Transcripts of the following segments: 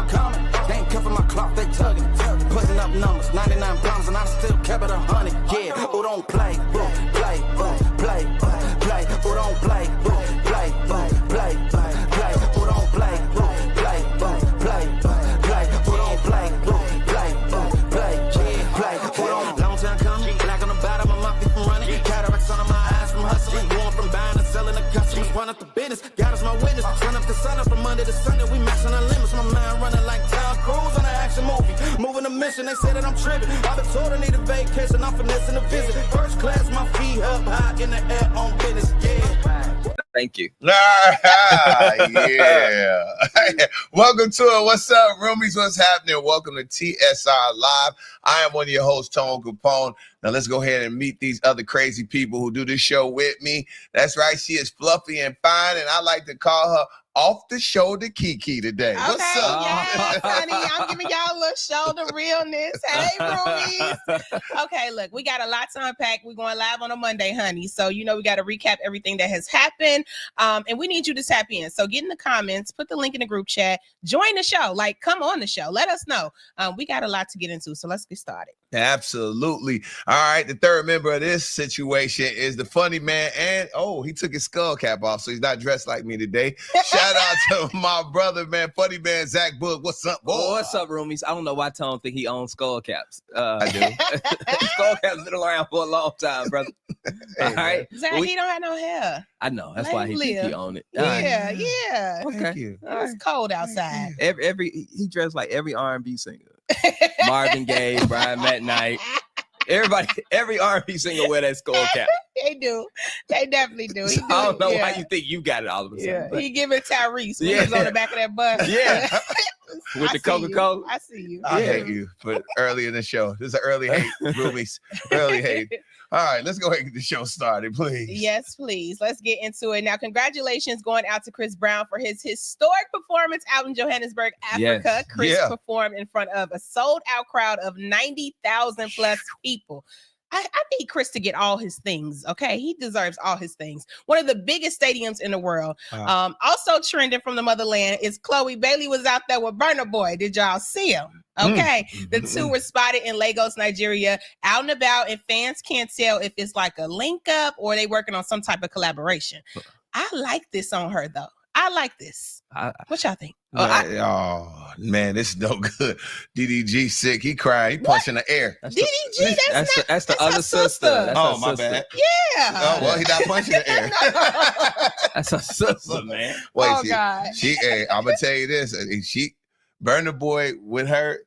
I'm coming. They ain't cuffing my clock, they tugging. Putting up numbers, 99 bombs, and I still kept it 100. Yeah, who don't play, boom, play, boom, play, play. Who don't play, boom, play, boom, play, play. Who don't play, boom, play, boom, play, play. Who don't play, boom, play, boom, play, play. Who don't? Long time coming, black on the bottom of my feet from running. Cataracts under my eyes from hustling. Going from buying and selling to customers. Run up the business, God is my witness. Turn up the sun up from Monday to Sunday. We maxing our limits. My mind running like Tom Cruise on an action movie. Moving a mission, they say that I'm tripping. I've been told I need a vacation. I'm finessing a visit. First class, my feet up high in the air on business. Yeah. Thank you. Yeah. Welcome to it. What's up, roomies? What's happening? Welcome to TSR Live. I am one of your hosts, Tone Capone. Now let's go ahead and meet these other crazy people who do this show with me. That's right. She is fluffy and fine, and I like to call her off the shoulder Kiki today. Okay, What's up? yes, honey. I'm giving y'all a little shoulder realness. Hey, roomies. Okay, look, we got a lot to unpack. We're going live on a Monday, honey. So, we got to recap everything that has happened. And we need you to tap in. So get in the comments, put the link in the group chat, join the show. Like, come on the show. Let us know. We got a lot to get into. So let's get started. Absolutely. All right. The third member of this situation is the funny man. And, he took his skull cap off, so he's not dressed like me today. Shout out to my brother, man, funny man, Zach Book. What's up, boy? What's up, roomies? I don't know why Tone think he owns skull caps. I do. Skull caps been around for a long time, brother. All right. Zach, he don't have no hair. I know. That's why he think he own it. Yeah, yeah. Okay. Thank you. It's cold outside. He dressed like every R&B singer. Marvin Gaye, Brian McKnight. Everybody, every R&B singer wear that skull cap. They do. They definitely do. So I don't know why you think you got it all of a sudden. Yeah. He give it Tyrese when he's on the back of that bus. Yeah. With the Coca-Cola. I see you. I hate you, but early in the show. This is an early hate, roomies. Early hate. All right, let's go ahead and get the show started, please. Yes, please. Let's get into it. Now, congratulations going out to Chris Brown for his historic performance out in Johannesburg, Africa. Yes. Chris performed in front of a sold-out crowd of 90,000 plus people. I need Chris to get all his things, okay? He deserves all his things. One of the biggest stadiums in the world. Also trending from the motherland is Chloe Bailey was out there with Burna Boy. Did y'all see him? Okay. The two were spotted in Lagos, Nigeria, out and about, and fans can't tell if it's like a link up or they working on some type of collaboration. I like this on her, though. I like this. What y'all think? Man, this is no good. DDG sick. He cried. He punched in the air. DDG, that's the other sister. That's my bad. Yeah. Oh, well, he not punching the air. That's her sister, man. Wait, God. I'm going to tell you this. She burned the boy with her.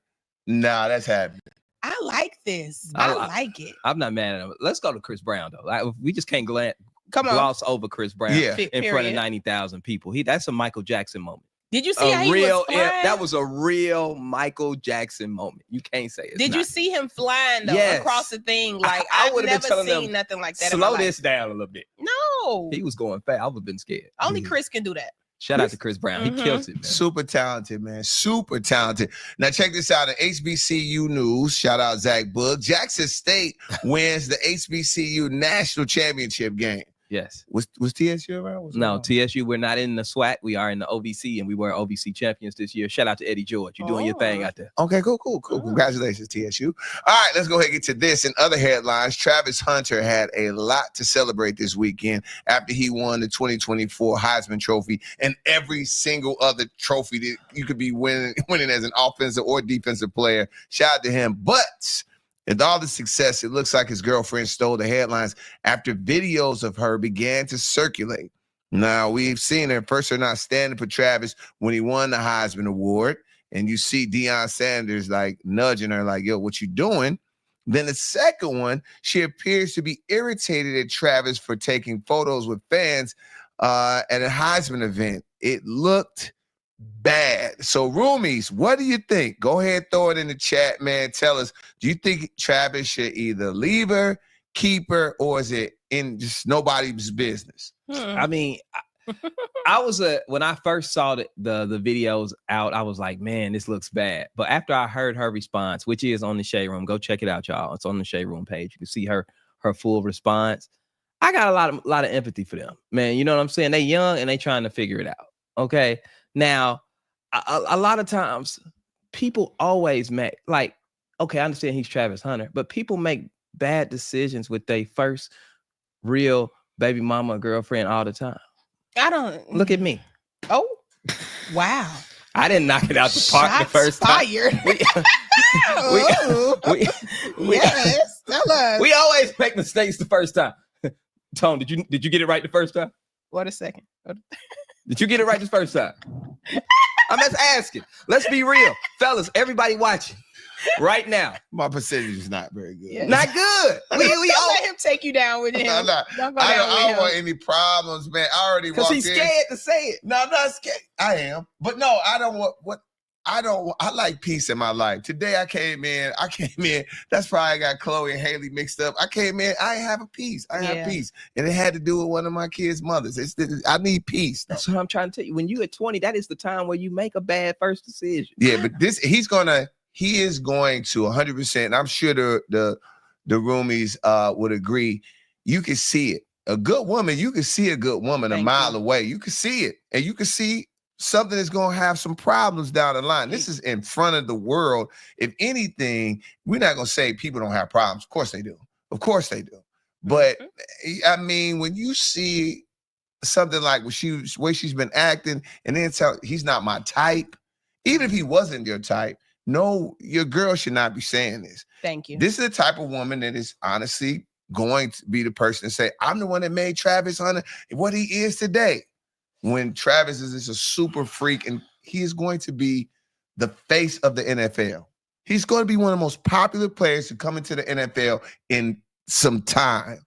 Nah, that's happening. I like this. I like it. I'm not mad at him. Let's go to Chris Brown, though. We just can't gloss over Chris Brown in front of 90,000 people. That's a Michael Jackson moment. Did you see how he was flying? That was a real Michael Jackson moment. You can't say it. Did you see him flying though across the thing? Like I would have never seen nothing like that. Slow this down a little bit. No, he was going fast. I would have been scared. Only Chris can do that. Shout out to Chris Brown. He kills it, man. Super talented, man. Super talented. Now, check this out. In HBCU news, shout out Zach Book. Jackson State wins the HBCU National Championship game. Yes. Was TSU around? No, TSU, we're not in the SWAC. We are in the OVC, and we were OVC champions this year. Shout out to Eddie George. You're doing your thing out there. Okay, cool. Congratulations, TSU. All right, let's go ahead and get to this. In other headlines, Travis Hunter had a lot to celebrate this weekend after he won the 2024 Heisman Trophy and every single other trophy that you could be winning as an offensive or defensive player. Shout out to him. But with all the success, it looks like his girlfriend stole the headlines after videos of her began to circulate. Now, we've seen her first her not standing for Travis when he won the Heisman Award, and you see Deion Sanders like nudging her like, yo, what you doing? Then the second one, she appears to be irritated at Travis for taking photos with fans at a Heisman event. It looked bad. So, roomies, what do you think? Go ahead, throw it in the chat, man. Tell us, do you think Travis should either leave her, keep her, or is it in just nobody's business? I mean, when I first saw the videos out, I was like, man, this looks bad. But after I heard her response, which is on the Shade Room, go check it out, y'all. It's on the Shade Room page. You can see her full response. I got a lot of empathy for them, man. You know what I'm saying? They young and they trying to figure it out. Okay. Now, a lot of times people always make like, okay, I understand he's Travis Hunter, but people make bad decisions with their first real baby mama or girlfriend all the time. I don't Look at me. Oh, wow. I didn't knock it out the park the first fired. time. Yes, tell us. We always make mistakes the first time. Tone, did you get it right the first time? What a second. Did you get it right the first time? I'm just asking. Let's be real. Fellas, everybody watching right now. My percentage is not very good. Yeah. Not good. Don't let him take you down with him. No, Don't go I down with don't him. want any problems, man. I already Because walked he's in. scared to say it. No, I'm not scared. I am. But no, I don't want what I like peace in my life. Today I came in. That's why I got Chloe and Haley mixed up. I came in. I have a peace. I have peace. And it had to do with one of my kids' mothers. I need peace. That's what I'm trying to tell you. When you at 20, that is the time where you make a bad first decision. Yeah, but he is going to 100%. I'm sure the roomies would agree. You can see it. A good woman, you can see a good woman a mile away. You can see it. And you can see something is going to have some problems down the line. This is in front of the world. If anything, we're not going to say people don't have problems. Of course they do. Of course they do. But I mean, when you see something like where she's been acting and then tell he's not my type, even if he wasn't your type, no, your girl should not be saying this. Thank you. This is the type of woman that is honestly going to be the person to say, I'm the one that made Travis Hunter what he is today. When Travis is just a super freak and he is going to be the face of the NFL. He's going to be one of the most popular players to come into the NFL in some time.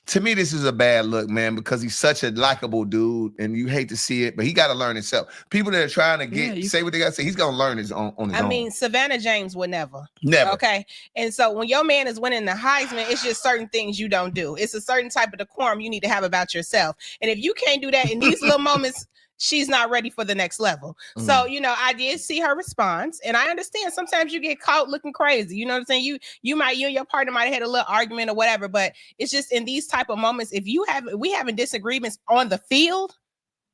To me, this is a bad look, man, because he's such a likable dude and you hate to see it, but he got to learn himself. People that are trying to say what they got to say, he's going to learn on his own. I mean, Savannah James would never. Never. Okay. And so when your man is winning the Heisman, it's just certain things you don't do. It's a certain type of decorum you need to have about yourself. And if you can't do that in these little moments, she's not ready for the next level. So, I did see her response and I understand sometimes you get caught looking crazy. You know what I'm saying? You and your partner might have had a little argument or whatever, but it's just in these type of moments, if we having disagreements on the field,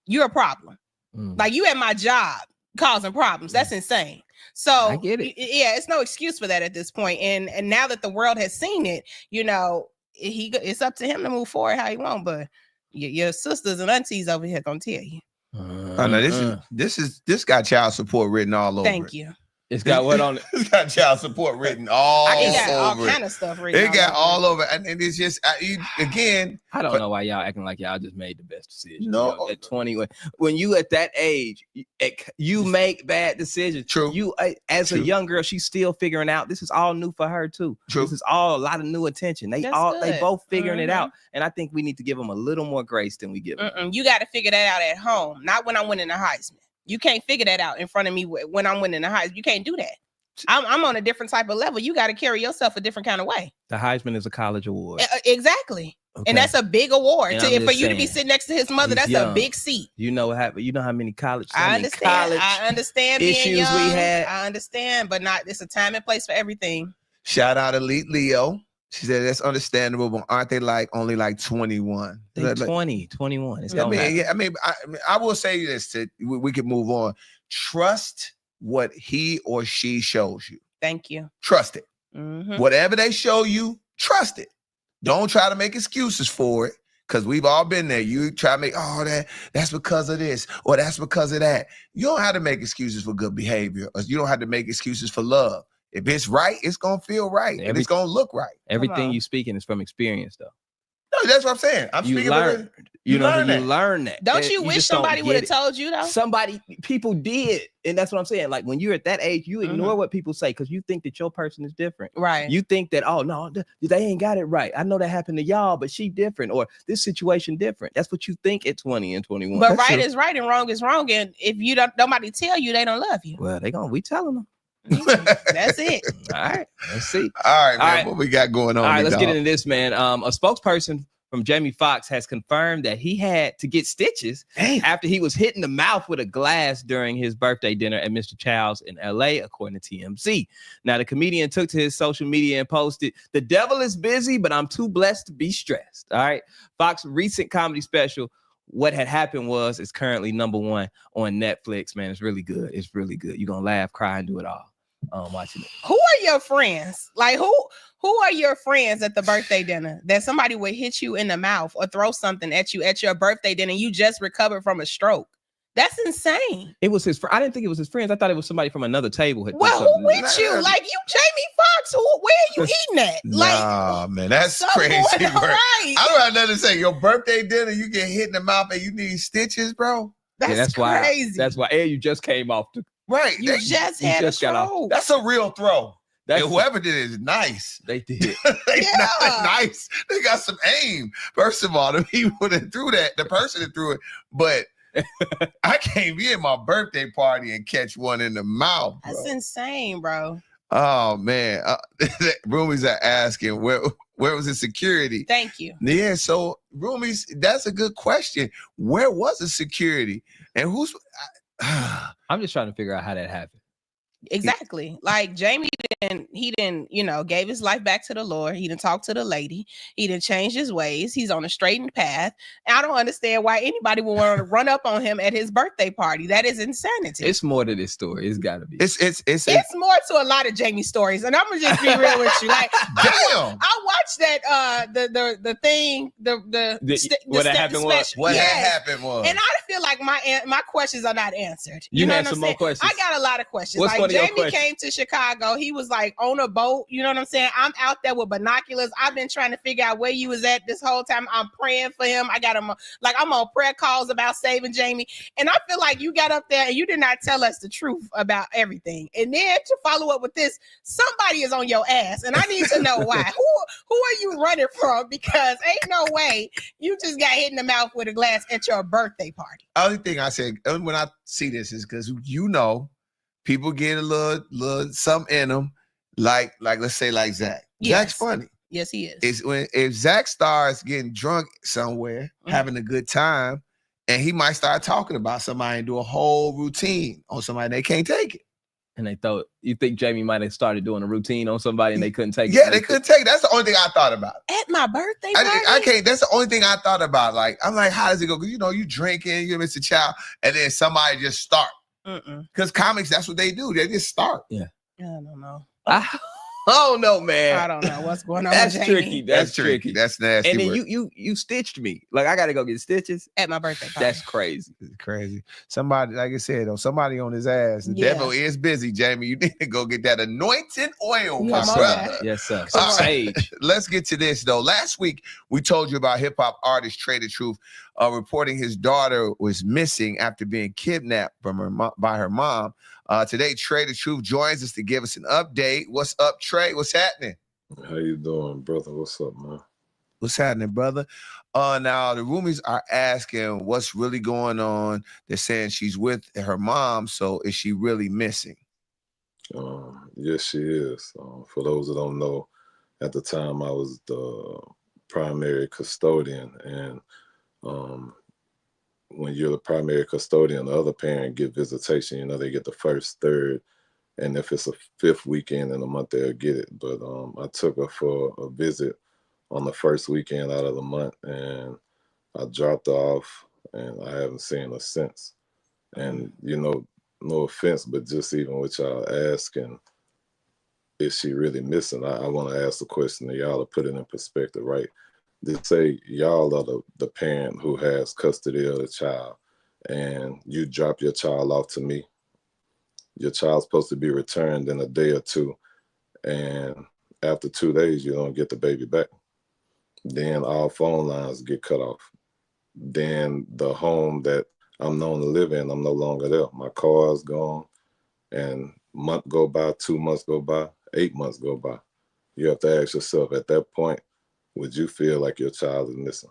you're a problem. Like you at my job causing problems. That's insane. So I get it. Yeah, it's no excuse for that at this point. And now that the world has seen it, it's up to him to move forward how he wants, but your sisters and aunties over here gonna tell you. Oh no, this got child support written all over. Thank you. It's got what on it? It's got child support written all over. It got all kind of stuff written. It got all over, and it's just again. I don't know why y'all acting like y'all just made the best decision. No, at 20, when you at that age, you make bad decisions. True. You as a young girl, she's still figuring out. This is all new for her too. True. This is all a lot of new attention. They both figuring it out, and I think we need to give them a little more grace than we give them. You got to figure that out at home, not when I'm winning the Heisman. You can't figure that out in front of me when I'm winning the Heisman. You can't do that. I'm on a different type of level. You got to carry yourself a different kind of way. The Heisman is a college award. Exactly. Okay. And that's a big award. For you saying, to be sitting next to his mother, that's young. a big seat. You know what happened? You know how many college I understand being issues young. we had. I understand, but it's a time and place for everything. Shout out Elite Leo. She said that's understandable, but aren't they only 21? They're 20, 21. I will say this: we can move on. Trust what he or she shows you. Thank you. Trust it. Mm-hmm. Whatever they show you, trust it. Don't try to make excuses for it, because we've all been there. You try to make, that's because of this or that's because of that. You don't have to make excuses for good behavior, or you don't have to make excuses for love. If it's right, it's gonna feel right, and it's gonna look right. Everything you speaking is from experience, though. No, that's what I'm saying. You learn that. Don't you wish somebody would have told you though? People did, and that's what I'm saying. Like when you're at that age, you ignore what people say because you think that your person is different. Right. You think that they ain't got it right. I know that happened to y'all, but she different, or this situation different. That's what you think at 20 and 21. But right is right and wrong is wrong, and if you don't, nobody tell you, they don't love you. Well, we telling them. That's it. All right, let's see. All right, man. What we got going on? All right, let's get into this, man. A spokesperson from Jamie Foxx has confirmed that he had to get stitches after he was hit in the mouth with a glass during his birthday dinner at Mr. Chow's in LA, according to TMZ. Now, the comedian took to his social media and posted, "The devil is busy, but I'm too blessed to be stressed." All right. Fox's recent comedy special, what had happened was it's currently #1 on Netflix. Man, it's really good. It's really good. You're gonna laugh, cry, and do it all. Watching it. Who are your friends? Like who are your friends at the birthday dinner that somebody would hit you in the mouth or throw something at you at your birthday dinner and you just recovered from a stroke? That's insane. It was his friend. I didn't think it was his friends. I thought it was somebody from another table. Well, who with you? Like you, Jamie Foxx. Where are you eating at? Nah, man, that's crazy. Right. I don't have nothing to say. Your birthday dinner, you get hit in the mouth and you need stitches, bro. That's crazy. That's why. And you just came off. Right. You just had a stroke. That's a real throw. And whoever did it is nice. They did. They nice. They got some aim. First of all, the people that threw that, the person that threw it, but I can't be at my birthday party and catch one in the mouth, bro. That's insane, bro. Oh man, roomies are asking where was the security? Thank you. Yeah, so roomies, that's a good question. Where was the security, and who's? I'm just trying to figure out how that happened. Exactly. Like Jamie didn't, gave his life back to the Lord. He didn't talk to the lady. He didn't change his ways. He's on a straightened path. And I don't understand why anybody would want to run up on him at his birthday party. That is insanity. It's more to this story. It's gotta be. It's more to a lot of Jamie stories. And I'm gonna just be real with you. Like damn. I watched that the thing, what happened was what happened was. And I feel like my questions are not answered. You know had what I'm some more saying? questions. I got a lot of questions. What's like one of your Jamie questions? came to Chicago. He was like on a boat. You know what I'm saying? I'm out there with binoculars. I've been trying to figure out where you was at this whole time. I'm praying for him. I got him I'm on prayer calls about saving Jamie. And I feel like you got up there and you did not tell us the truth about everything. And then to follow up with this, somebody is on your ass. And I need to know why. Who are you running from? Because ain't no way you just got hit in the mouth with a glass at your birthday party. Only thing I said when I see this is because people get a little something in them, like let's say like Zach. Yes. Zach's funny. Yes, he is. It's if Zach starts getting drunk somewhere, having a good time, and he might start talking about somebody and do a whole routine on somebody they can't take it. And they thought, you think Jamie might have started doing a routine on somebody and they couldn't take it? Yeah, they couldn't take it. That's the only thing I thought about. At my birthday party? I can't. That's the only thing I thought about. Like, I'm like, how does it go? Because you drinking, you're Mr. Child, and then somebody just start. Because comics, that's what they do. They just start. Yeah. I don't know. I don't know, man. I don't know what's going on. That's with tricky. Jamie. That's tricky. That's nasty. And then you stitched me. Like I gotta go get stitches at my birthday party. That's crazy. It's crazy. Somebody, like I said, somebody on his ass. The devil is busy, Jamie. You need to go get that anointing oil, my brother. Yes, sir. Sage. Let's get to this though. Last week we told you about hip hop artist Trae the Truth reporting his daughter was missing after being kidnapped by her mom. Today, Trae the Truth joins us to give us an update. What's up, Trae? What's happening? How you doing, brother? What's up, man? What's happening, brother? Now the roomies are asking what's really going on. They're saying she's with her mom, so is she really missing? Yes, she is. For those that don't know, at the time I was the primary custodian, and when you're the primary custodian, the other parent get visitation. They get the first, third, and if it's a fifth weekend in a month, they'll get it. But I took her for a visit on the first weekend out of the month, and I dropped her off, and I haven't seen her since. And, no offense, but just even with y'all asking, is she really missing? I want to ask the question to y'all to put it in perspective, right? They say y'all are the parent who has custody of the child, and you drop your child off to me. Your child's supposed to be returned in a day or two, and after 2 days, you don't get the baby back. Then all phone lines get cut off. Then the home that I'm known to live in, I'm no longer there. My car is gone, and month go by, 2 months go by, 8 months go by. You have to ask yourself at that point, would you feel like your child is missing?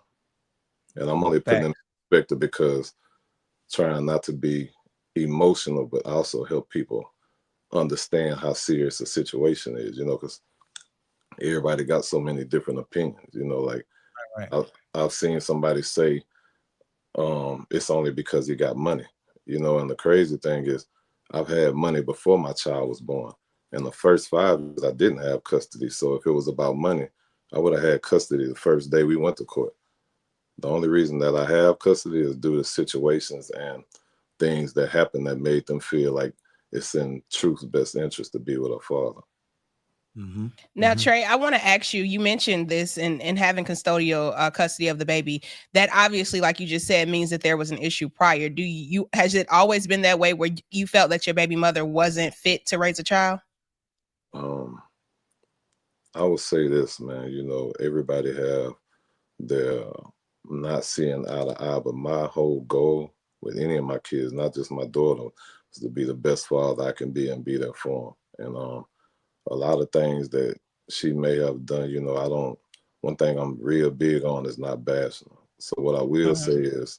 And I'm only putting in perspective because trying not to be emotional, but also help people understand how serious the situation is, because everybody got so many different opinions, like right. I've seen somebody say, it's only because he got money, and the crazy thing is I've had money before my child was born. And the first 5 years I didn't have custody. So if it was about money, I would have had custody the first day we went to court. The only reason that I have custody is due to situations and things that happened that made them feel like it's in truth's best interest to be with her father. Mm-hmm. Now, Trae, I want to ask you, you mentioned this in having custodial custody of the baby. That obviously, like you just said, means that there was an issue prior. Has it always been that way where you felt that your baby mother wasn't fit to raise a child? I would say this, man, you know, everybody have their not seeing eye to eye, but my whole goal with any of my kids, not just my daughter, is to be the best father I can be and be there for them. And a lot of things that she may have done, you know, one thing I'm real big on is not bashing her. So what I will say is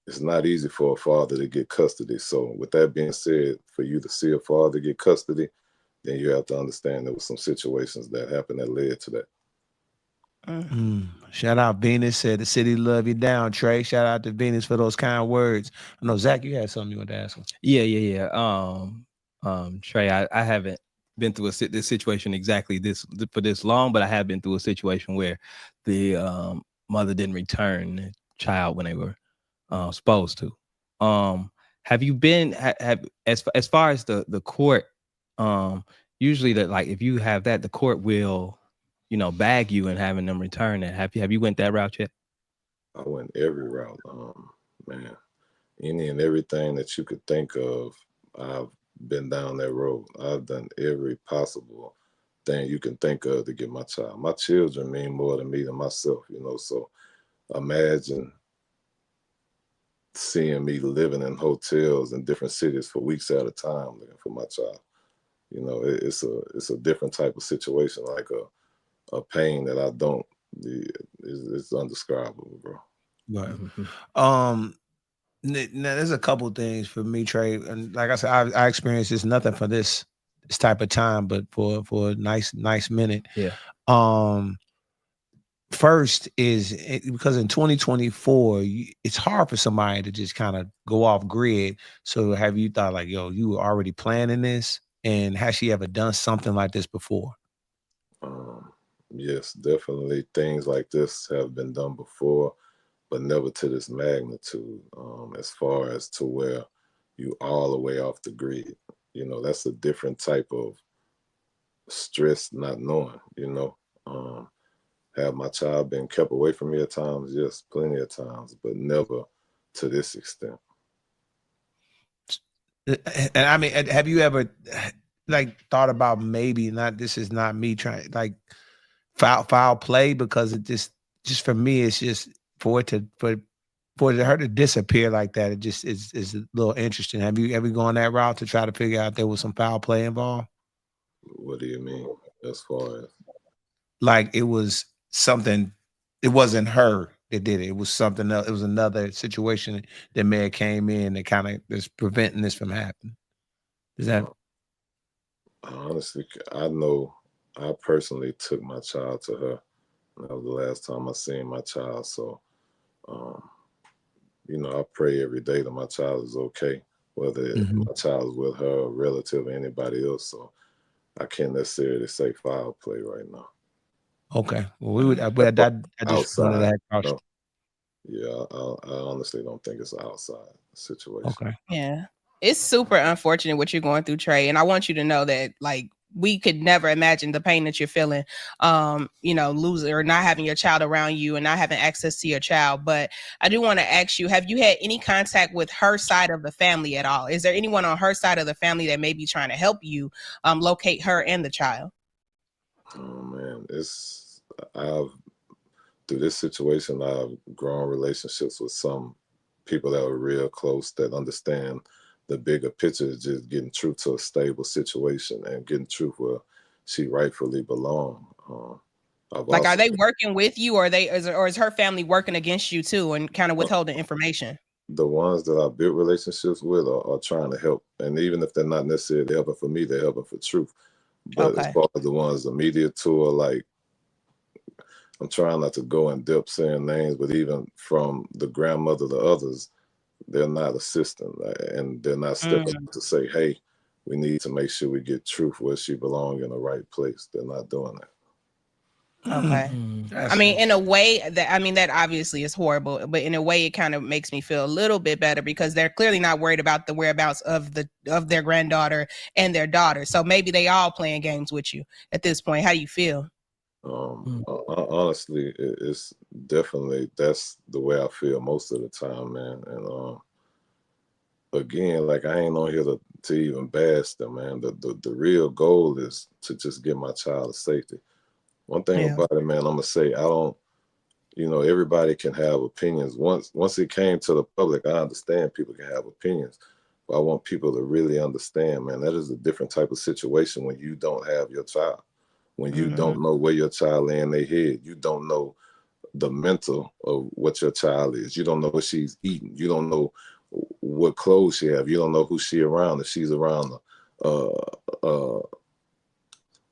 it's not easy for a father to get custody. So with that being said, for you to see a father get custody, then you have to understand there was some situations that happened that led to that. Shout out Venus, said the city love you down, Trae. Shout out to Venus for those kind words. I know Zach, you had something you wanted to ask him. Yeah. Trae, I haven't been through this situation exactly for this long, but I have been through a situation where the mother didn't return the child when they were supposed to. Have you been as far as the court? Usually that, like, if you have that, the court will, you know, bag you and having them return it. Have you went that route yet? I went every route, man. Any and everything that you could think of, I've been down that road. I've done every possible thing you can think of to get my child. My children mean more to me than myself, you know. So imagine seeing me living in hotels in different cities for weeks at a time looking for my child. You know, it's a different type of situation, like a pain that I don't. It's undescribable, bro. Right. Now there's a couple things for me, Trae, and like I said, I experienced this nothing for this type of time, but for a nice minute. Yeah. First is because in 2024, it's hard for somebody to just kind of go off grid. So have you thought like, yo, you were already planning this, and has she ever done something like this before? Yes, definitely. Things like this have been done before, but never to this magnitude. As far as to where you all the way off the grid, you know, that's a different type of stress, not knowing, you know. Have my child been kept away from me at times? Yes, plenty of times, but never to this extent. And I mean, have you ever like thought about maybe not? This is not me trying like foul play, because it just for me, it's just for her to disappear like that. It just is a little interesting. Have you ever gone that route to try to figure out there was some foul play involved? What do you mean as far as? Like it was something, it wasn't her that did it. It was something else. It was another situation that may have came in that kind of is preventing this from happening. Is that? Honestly, I know I personally took my child to her. That was the last time I seen my child. So, you know, I pray every day that my child is okay, whether my child is with her, a relative, or anybody else. So I can't necessarily say foul play right now. Okay. Well, we would. I just wanted to have caution. No. Yeah, I honestly don't think it's an outside situation. Okay. Yeah. It's super unfortunate what you're going through, Trae. And I want you to know that, like, we could never imagine the pain that you're feeling, you know, losing or not having your child around you and not having access to your child. But I do want to ask you, have you had any contact with her side of the family at all? Is there anyone on her side of the family that may be trying to help you locate her and the child? Oh man, through this situation, I've grown relationships with some people that are real close that understand the bigger picture is just getting Truth to a stable situation and getting Truth where she rightfully belongs. Are they working with you, or is her family working against you too and kind of withholding information? The ones that I built relationships with are trying to help. And even if they're not necessarily helping for me, they're helping for Truth. But as far as the ones immediate to her, like, I'm trying not to go in depth saying names, but even from the grandmother to others, they're not assisting, and they're not stepping up to say, hey, we need to make sure we get Truth where she belongs in the right place. They're not doing that. Okay. I mean, in a way that obviously is horrible, but in a way it kind of makes me feel a little bit better because they're clearly not worried about the whereabouts of their granddaughter and their daughter. So maybe they all playing games with you at this point. How do you feel? Honestly, it's definitely, that's the way I feel most of the time, man. And again, like, I ain't on here to even bash them, man. The real goal is to just get my child to safety. One thing about it, man, I'm gonna say, I don't, everybody can have opinions. Once it came to the public, I understand people can have opinions, but I want people to really understand, man, that is a different type of situation when you don't have your child, when you don't know where your child lay in their head, you don't know the mental of what your child is, you don't know what she's eating, you don't know what clothes she have, you don't know who she around, if she's around a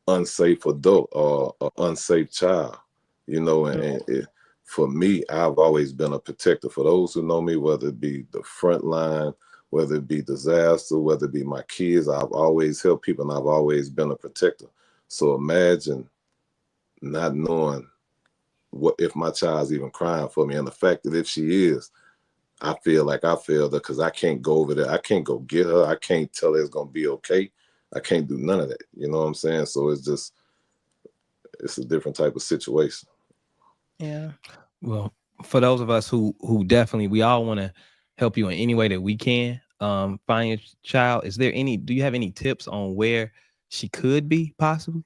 unsafe adult or an unsafe child, and for me, I've always been a protector. For those who know me, whether it be the front line, whether it be disaster, whether it be my kids, I've always helped people and I've always been a protector. So imagine not knowing what if my child's even crying for me, and the fact that if she is, I feel like I failed her because I can't go over there. I can't go get her. I can't tell her it's going to be okay. I can't do none of that. You know what I'm saying? So it's a different type of situation. Yeah. Well, for those of us who definitely, we all want to help you in any way that we can find your child. Do you have any tips on where she could be possibly?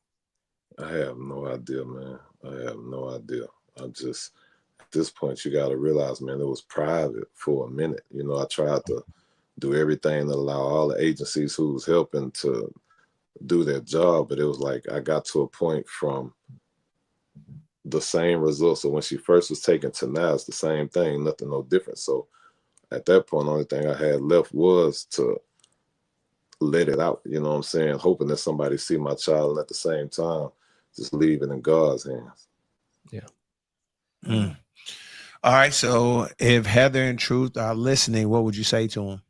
I have no idea, man. I have no idea. I'm just, at this point, you got to realize, man, it was private for a minute. I tried to do everything to allow all the agencies who was helping to do their job, but it was like I got to a point from the same results. So when she first was taken to now, it's the same thing, nothing no different. So at that point, the only thing I had left was to let it out, you know what I'm saying? Hoping that somebody see my child, and at the same time, just leave it in God's hands. Yeah. All right. So if Heather and Truth are listening, what would you say to them?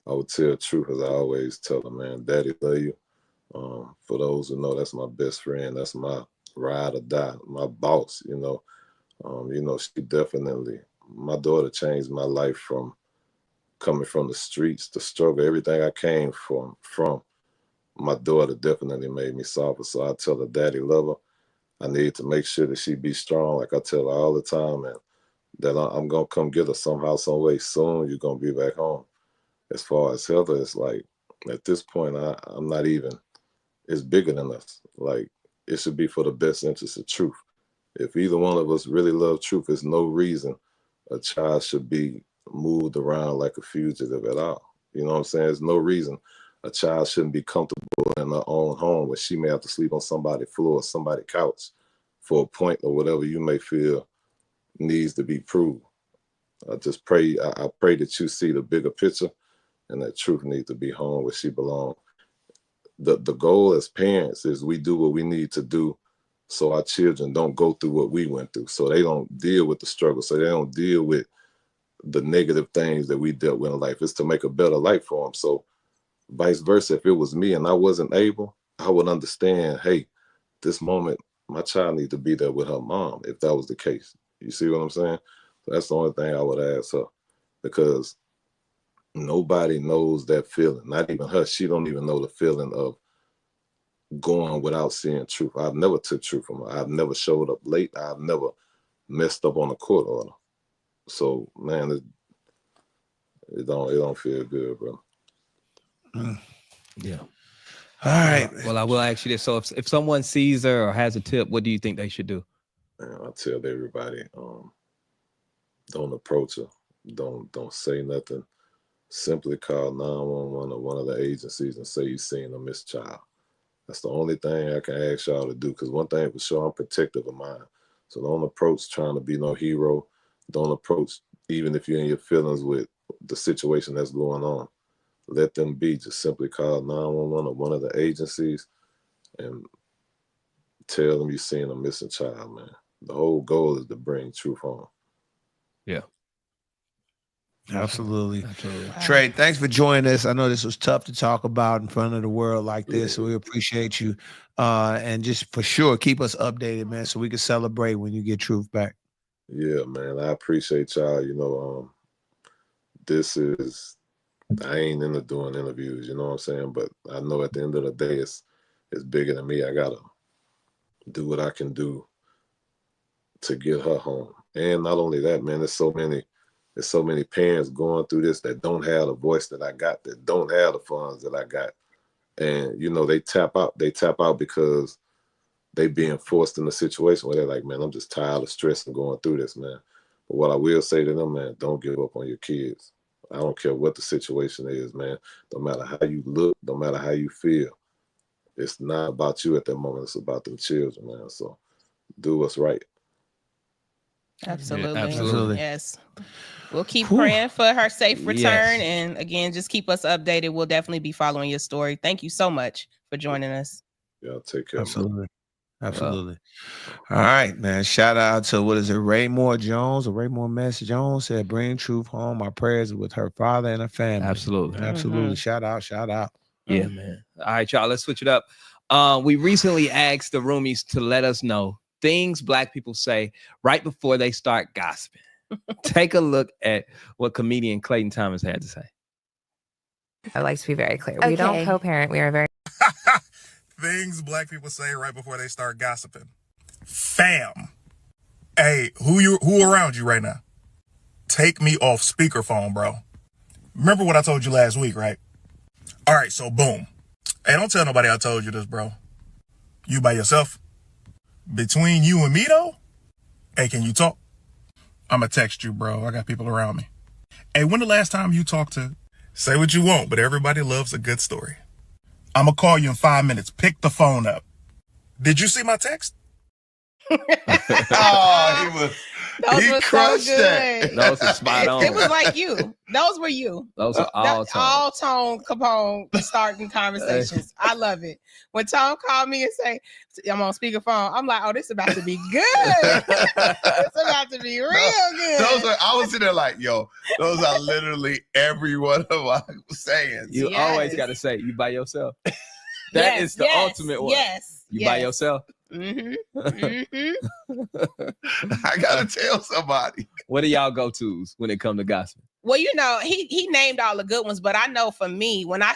I would tell Truth, as I always tell them, man, Daddy love you. For those who know, that's my best friend. That's my ride or die, my boss, she definitely, my daughter changed my life from coming from the streets, the struggle, everything I came from. My daughter definitely made me softer. So I tell her, Daddy love her. I need to make sure that she be strong. Like I tell her all the time, and that I'm going to come get her somehow, some way soon. You're going to be back home. As far as Heather, it's like, at this point, I'm not even, it's bigger than us. Like, it should be for the best interest of Truth. If either one of us really love Truth, there's no reason a child should be moved around like a fugitive at all. You know what I'm saying? There's no reason a child shouldn't be comfortable in her own home where she may have to sleep on somebody's floor or somebody's couch for a point or whatever you may feel needs to be proved. I just pray, I pray that you see the bigger picture and that Truth needs to be home where she belongs. The goal as parents is we do what we need to do so our children don't go through what we went through, so they don't deal with the struggle, so they don't deal with the negative things that we dealt with in life. It's to make a better life for them. So vice versa, if it was me and I wasn't able, I would understand, hey, this moment, my child needs to be there with her mom if that was the case. You see what I'm saying? So that's the only thing I would ask her, because nobody knows that feeling, not even her. She don't even know the feeling of going without seeing Truth. I've never took Truth from her. I've never showed up late. I've never messed up on a court order. So, man, it don't feel good, bro. Yeah. All right. Well, I will ask you this. So if someone sees her or has a tip, what do you think they should do? Man, I tell everybody, don't approach her. Don't say nothing. Simply call 911 or one of the agencies and say you've seen a missed child. That's the only thing I can ask y'all to do, because one thing for sure, I'm protective of mine. So don't approach trying to be no hero. Don't approach even if you're in your feelings with the situation that's going on. Let them be. Just simply call 911 or one of the agencies and tell them you've seen a missing child, man. The whole goal is to bring Truth home. Yeah. Absolutely. Absolutely. Trae, thanks for joining us. I know this was tough to talk about in front of the world like this, so we appreciate you. And just for sure, keep us updated, man, so we can celebrate when you get Truth back. Yeah, man. I appreciate y'all. I ain't into doing interviews, you know what I'm saying? But I know at the end of the day, it's bigger than me. I gotta do what I can do to get her home. And not only that, man, there's so many parents going through this that don't have the voice that I got, that don't have the funds that I got. And, they tap out because they being forced in a situation where they're like, man, I'm just tired of stress and going through this, man. But what I will say to them, man, don't give up on your kids. I don't care what the situation is, man. No matter how you look, no matter how you feel, it's not about you at that moment. It's about the children, man. So do what's right. Absolutely. Yeah, absolutely. Yes. We'll keep praying for her safe return. Yes. And again, just keep us updated. We'll definitely be following your story. Thank you so much for joining us. Yeah, take care. Absolutely. Absolutely. All right, man. Shout out to Raymore Jones or Raymore Mess Jones said, bring Truth home. Our prayers with her father and her family. Absolutely. Absolutely. Shout out. Yeah, man. All right, y'all. Let's switch it up. We recently asked the roomies to let us know things Black people say right before they start gossiping. Take a look at what comedian Clayton Thomas had to say. I'd like to be very clear. We don't co-parent. We are very... Things Black people say right before they start gossiping. Fam. Hey, who around you right now? Take me off speakerphone, bro. Remember what I told you last week, right? All right, so boom. Hey, don't tell nobody I told you this, bro. You by yourself? Between you and me, though? Hey, can you talk? I'ma text you, bro. I got people around me. Hey, when the last time you talked to... Say what you want, but everybody loves a good story. I'ma call you in 5 minutes. Pick the phone up. Did you see my text? He crushed that. Those are spot on. It was like you. Those were you. Those are all Tone Capone starting conversations. I love it. When Tone called me and say, I'm on speakerphone, I'm like, oh, this is about to be good. It's about to be real good. I was sitting there like, yo, those are literally every one of our sayings. You always got to say, you by yourself. That is the ultimate one. Yes. You by yourself. Mm-hmm. Mm-hmm. I gotta tell somebody. What are y'all go-tos when it comes to gossip? Well, he named all the good ones, but I know for me, when I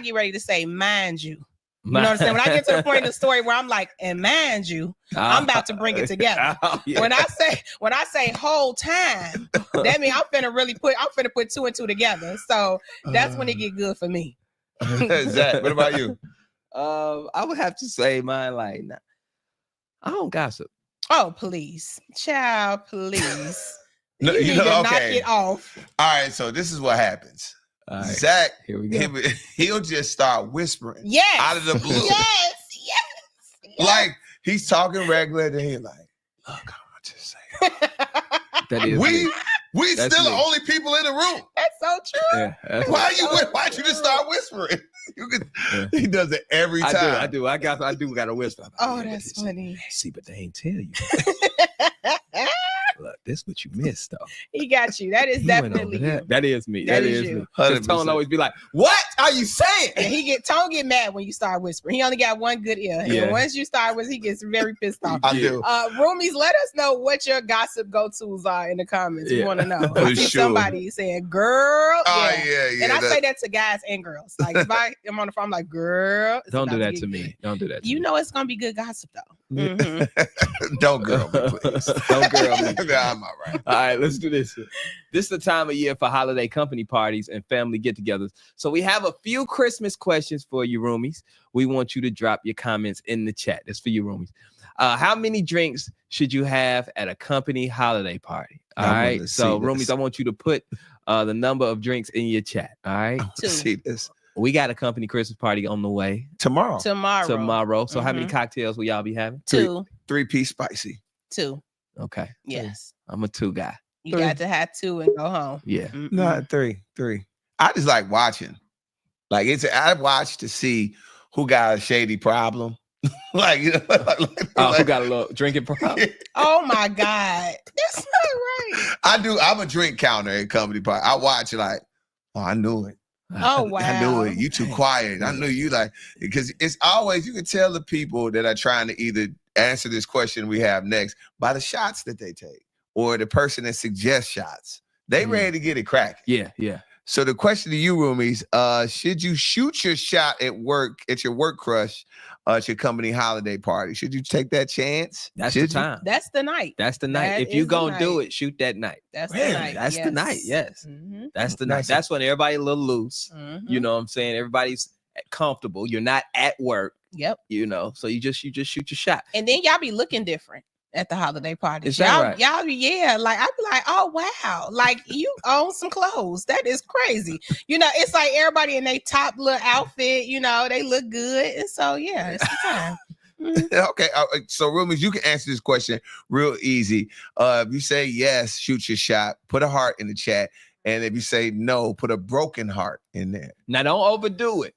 get ready to say, mind you, you know what I'm saying? When I get to the point of the story where I'm like, and mind you, I'm about to bring it together. Yeah. When I say whole time, that means I'm finna put two and two together. So that's when it get good for me. Zach, what about you? I would have to say mine like, nah, I don't gossip. Oh, please. Child, please. No, you need to knock it off. All right, so this is what happens. Right, Zach, here we go. He'll just start whispering yes. out of the blue. Yes. Like he's talking regular, and he's like, look, I'm gonna just say that is we That's still me. the only people in the room. That's so true. Yeah, Why'd you just start whispering? He does it every time. I do. I do got a whisper. Oh, that's funny. See, but they ain't tell you. Look, this what you missed, though. He got you. That is definitely you. That is me. That That is is you. me. His tone always be like, "What are you saying?" Yeah, Tone get mad when you start whispering. He only got one good ear. Yeah. And once you start whispering, he gets very pissed off. I do. Roomies, let us know what your gossip go-tos are in the comments. We Yeah. want to know. For I see sure. somebody saying, girl. Oh yeah. yeah. And I say that to guys and girls. Like if I'm on the phone, I'm like, girl. it's Don't do about that get to good. me. Don't do that. To You me. know it's gonna be good gossip though. Mhm. Don't girl me, please. Don't girl me. Nah, I'm all right. All right, let's do this. This is the time of year for holiday company parties and family get-togethers. So we have a few Christmas questions for you, roomies. We want you to drop your comments in the chat. That's for you, roomies. How many drinks should you have at a company holiday party? All right. So, roomies, I want you to put the number of drinks in your chat. All right. See this We got a company Christmas party on the way tomorrow. So how many cocktails will y'all be having? 2. 3-piece spicy. 2. Okay. Yes. I'm a 2 guy. You got to have 2 and go home. Yeah. Mm-mm. No, 3. I just like watching. Like I watch to see who got a shady problem Like, you know, Who got a little drinking problem? Oh my God. That's not right. I'm a drink counter at company party. I watch it like, oh, I knew it. Oh wow. I knew it. You too quiet. I knew you like, because it's always, you can tell the people that are trying to either answer this question we have next by the shots that they take or the person that suggests shots. They ready to get it cracking. Yeah. So the question to you, roomies, should you shoot your shot at work, at your work crush, at your company holiday party? Should you take that chance? That's the time. That's the night. That's the night. That If you is the gonna do night. it, shoot that night. That's Really? the night. That's the night. Yes. Mm-hmm. That's the night. That's when everybody a little loose. Mm-hmm. You know what I'm saying? Everybody's comfortable. You're not at work. Yep. You know, so you just shoot your shot. And then y'all be looking different at the holiday party. Is that right? Y'all, yeah. Like I'd be like, oh wow, like you own some clothes. That is crazy. You know, it's like everybody in their top little outfit. You know, they look good, and so yeah, it's the time. Okay, so roomies, you can answer this question real easy. If you say yes, shoot your shot. Put a heart in the chat, and if you say no, put a broken heart in there. Now, don't overdo it.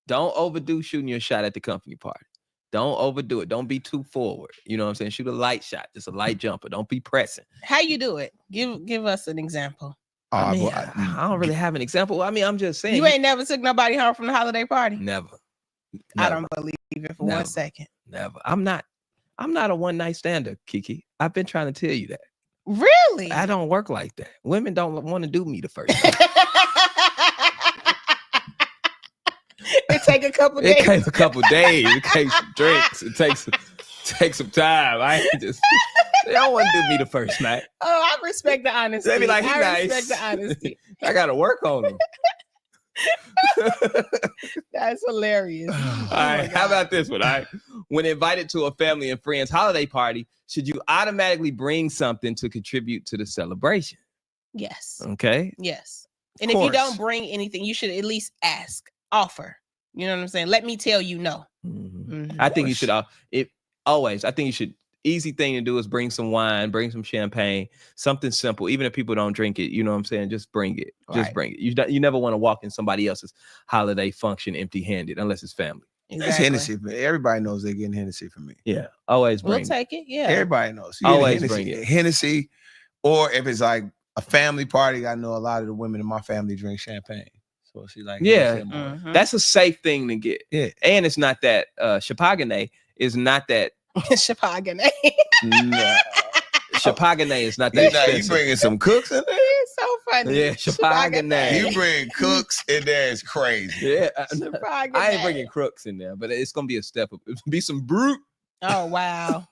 Don't overdo shooting your shot at the company party. Don't overdo it. Don't be too forward. You know what I'm saying? Shoot a light shot, just a light jumper. Don't be pressing. How you do it? Give us an example. I don't really have an example. I mean, I'm just saying. You ain't never took nobody home from the holiday party? Never. I don't believe it for 1 second. Never. I'm not a one night stander, Kiki. I've been trying to tell you that. Really? I don't work like that. Women don't want to do me the first time. It take a couple days. It takes a couple days. It takes some drinks. It takes some time. I ain't just. They don't want to do me the first night. Oh, I respect the honesty. They be like, he I nice. respect the honesty. I gotta work on them. That's hilarious. All right, how about this one? All right. When invited to a family and friends holiday party, should you automatically bring something to contribute to the celebration? Yes. Okay. Yes. And if you don't bring anything, you should at least ask, offer. You know what I'm saying? Let me tell you no. I think you should. I think you should. Easy thing to do is bring some wine, bring some champagne, something simple. Even if people don't drink it, you know what I'm saying? Just bring it. Just bring it. You never want to walk in somebody else's holiday function empty-handed unless it's family. Exactly. That's Hennessy. Everybody knows they're getting Hennessy from me. Yeah, always bring. We'll take it. Yeah, everybody knows. Always bring it. Hennessy, or if it's like a family party, I know a lot of the women in my family drink champagne. So she like, that's a safe thing to get. Yeah, and it's not that Chapagane is not that. Chapagane. No. Chapagane is not that expensive. You bringing some cooks in there? It's so funny. Yeah, Chapagane. You bring cooks in there, it's crazy. Yeah, I ain't bringing crooks in there, but it's gonna be a step up. It'll be some brute. Oh wow.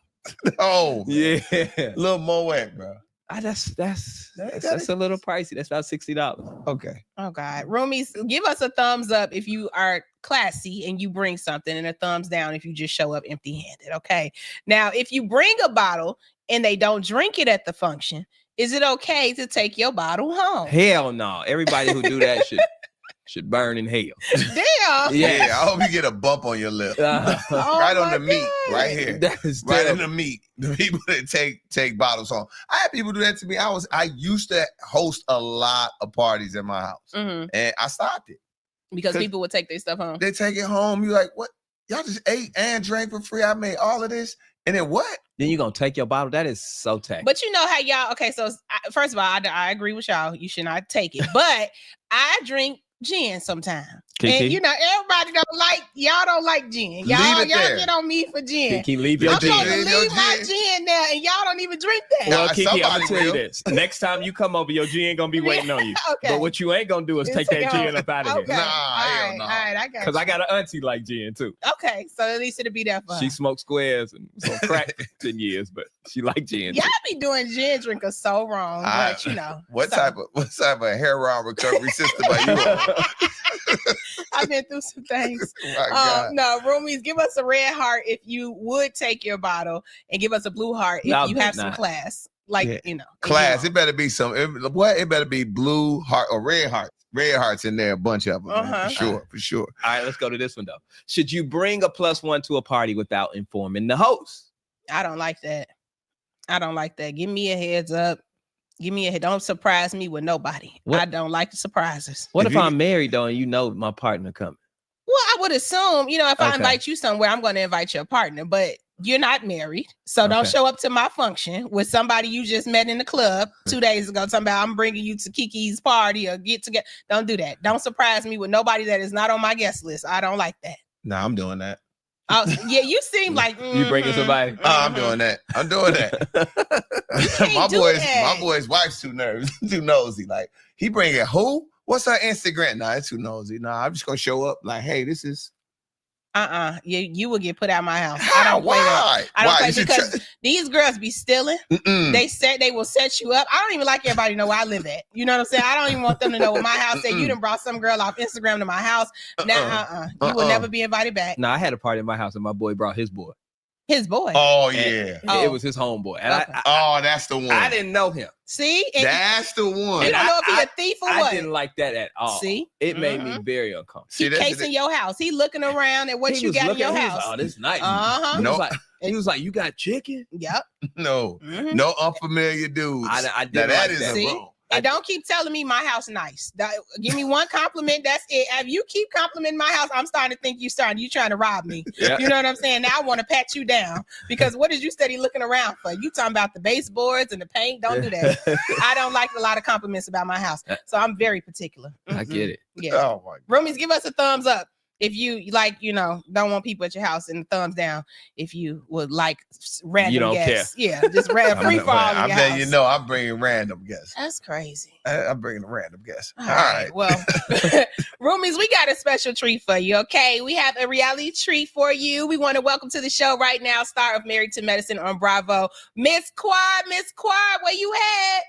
Oh yeah, a little Moet, bro. That's a little pricey. That's about $60. Okay. Oh God, roomies, give us a thumbs up if you are classy and you bring something, and a thumbs down if you just show up empty-handed. Okay. Now, if you bring a bottle and they don't drink it at the function, is it okay to take your bottle home? Hell no. Everybody who do that should burn in hell. Damn. Yeah, I hope you get a bump on your lip. Right on the meat, right here. That is right terrible. in the meat. The people that take bottles home. I had people do that to me. I used to host a lot of parties at my house, and I stopped it because people would take their stuff home. They take it home. You like, what? Y'all just ate and drank for free. I made all of this, and then what? Then you gonna take your bottle? That is so tacky. But you know how y'all. Okay, so first of all, I agree with y'all. You should not take it. But I drink gin sometimes. Kiki. And you know, everybody y'all don't like gin. Y'all get on me for gin. Kiki, leave your gin. I'm supposed to leave my gin there, and y'all don't even drink that. Well, Kiki, I'm gonna tell you this. Next time you come over, your gin gonna be waiting on you. Okay. But what you ain't gonna do is take that gin up out of here. Nah, hell no. All right, I got. Because I got an auntie like gin too. Okay, so at least it'll be there for her. She smoked squares and some crack for 10 years, but she like gin. Y'all be doing gin drinkers so wrong, but you know. What type of heroin recovery system are you on? I've been through some things. Oh no, roomies, give us a red heart if you would take your bottle, and give us a blue heart if you have some class. Like, you know. Class. It better be it better be blue heart or red heart. Red hearts in there, a bunch of them, man, for sure. All right, let's go to this one though. Should you bring a +1 to a party without informing the host? I don't like that. Give me a heads up. Don't surprise me with nobody. I don't like surprises. What if I'm married though and you know my partner coming? Well, I would assume, if I Okay. invite you somewhere, I'm going to invite your partner, but you're not married. So don't Okay. show up to my function with somebody you just met in the club 2 days ago talking about I'm bringing you to Kiki's party or get together. Don't do that. Don't surprise me with nobody that is not on my guest list. I don't like that. Nah, I'm doing that. Oh, yeah, you seem like You bringing somebody? I'm doing that. I'm doing that. My boy's wife's too nosy. Like, he bringing who? What's her Instagram? Nah, it's too nosy. Nah, I'm just gonna show up like, hey, this is. You will get put out my house. How? I don't play that. Why? I don't Why? play because these girls be stealing. They said they will set you up. I don't even like everybody to know where I live at. You know what I'm saying? I don't even want them to know where my house is. You done brought some girl off Instagram to my house. Now, you will never be invited back. No, I had a party at my house and my boy brought his boy. His boy. Oh yeah. And it was his homeboy. And Okay. That's the one. I didn't know him. See? And That's the one. you don't know if he a thief or I what. didn't like that at all. See? It made me very uncomfortable. He casing your house. He looking around at what He you was got in looking, your he was house. like, oh, this is nice. Uh-huh. Nope. He was like, you got chicken? Yep. No, Mhm. no unfamiliar dudes. I Now, didn't that like is that. a See? wrong. And don't keep telling me my house nice. Give me one compliment. That's it. If you keep complimenting my house, I'm starting to think you trying to rob me. Yeah. You know what I'm saying? Now I want to pat you down because what is you steady looking around for? You talking about the baseboards and the paint? Don't do that. I don't like a lot of compliments about my house, so I'm very particular. I get it. Yeah. Oh my. Roomies, give us a thumbs up if you don't want people at your house, and a thumbs down if you would like random You don't guests. Yeah, just free for all in I your bet house. you know I'm bringing random guests. That's crazy. I'm bringing a random guest. All right. Well, roomies, we got a special treat for you. Okay, we have a reality treat for you. We want to welcome to the show right now, star of Married to Medicine on Bravo, Miss Quad. Miss Quad, where you at?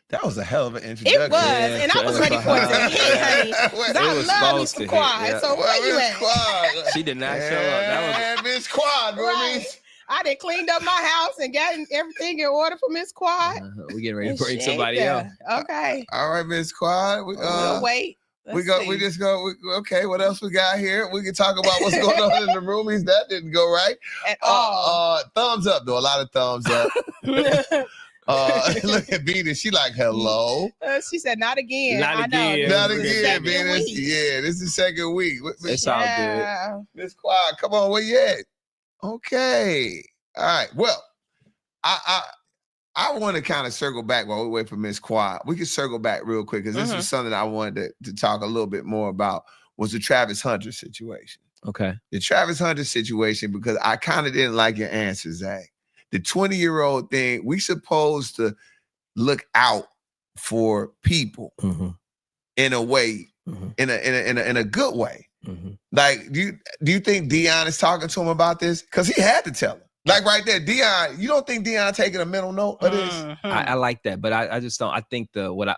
That was a hell of an introduction. It was, and I was ready for it to hit, honey. 'Cause I was love me supposed some to Quad. hit, yeah. So where you Miss at? Quad. She did not show up. That was Miss Quad, Right. roomies. I done cleaned up my house and got everything in order for Miss Quad. we getting ready to bring Shit, somebody yeah. else. Okay. All right, Miss Quad. We'll wait. Let's see. Okay, what else we got here? We can talk about what's going on in the roomies. That didn't go right. At all. Thumbs up, though. A lot of thumbs up. Look at Venus. She like, hello. She said, not again. Not I know. again. Not This is the again, second Venus. week. Yeah, this is the second week. It's all good. Yeah. Miss Quad, come on, where you at? Okay. All right. Well, I want to kind of circle back while we wait for Miss Quad. We can circle back real quick because this was something I wanted to talk a little bit more about was the Travis Hunter situation. Okay. The Travis Hunter situation, because I kind of didn't like your answer, Zach. The 20-year-old thing, we supposed to look out for people in a way, in a good way. Like, do you think Deion is talking to him about this? Because he had to tell him. Like right there, Deion, you don't think Deion taking a mental note of this? I like that, but I just don't. I think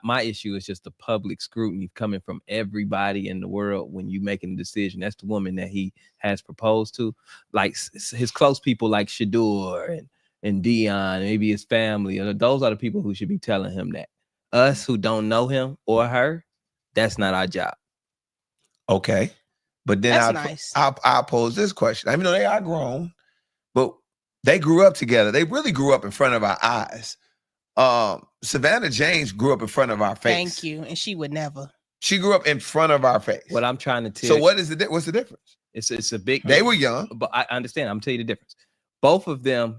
my issue is just the public scrutiny coming from everybody in the world when you making a decision. That's the woman that he has proposed to, like his close people, like Shador and Deion, maybe his family. Those are the people who should be telling him that. Us who don't know him or her, that's not our job. Okay, but then Nice. I'll pose this question. I mean, they are grown, but they grew up together. They really grew up in front of our eyes. Savannah James grew up in front of our face. Thank you. And she would never. She grew up in front of our face. What I'm trying to tell So you, what's the difference? it's a big. They were young. But I understand. I'm telling you the difference. Both of them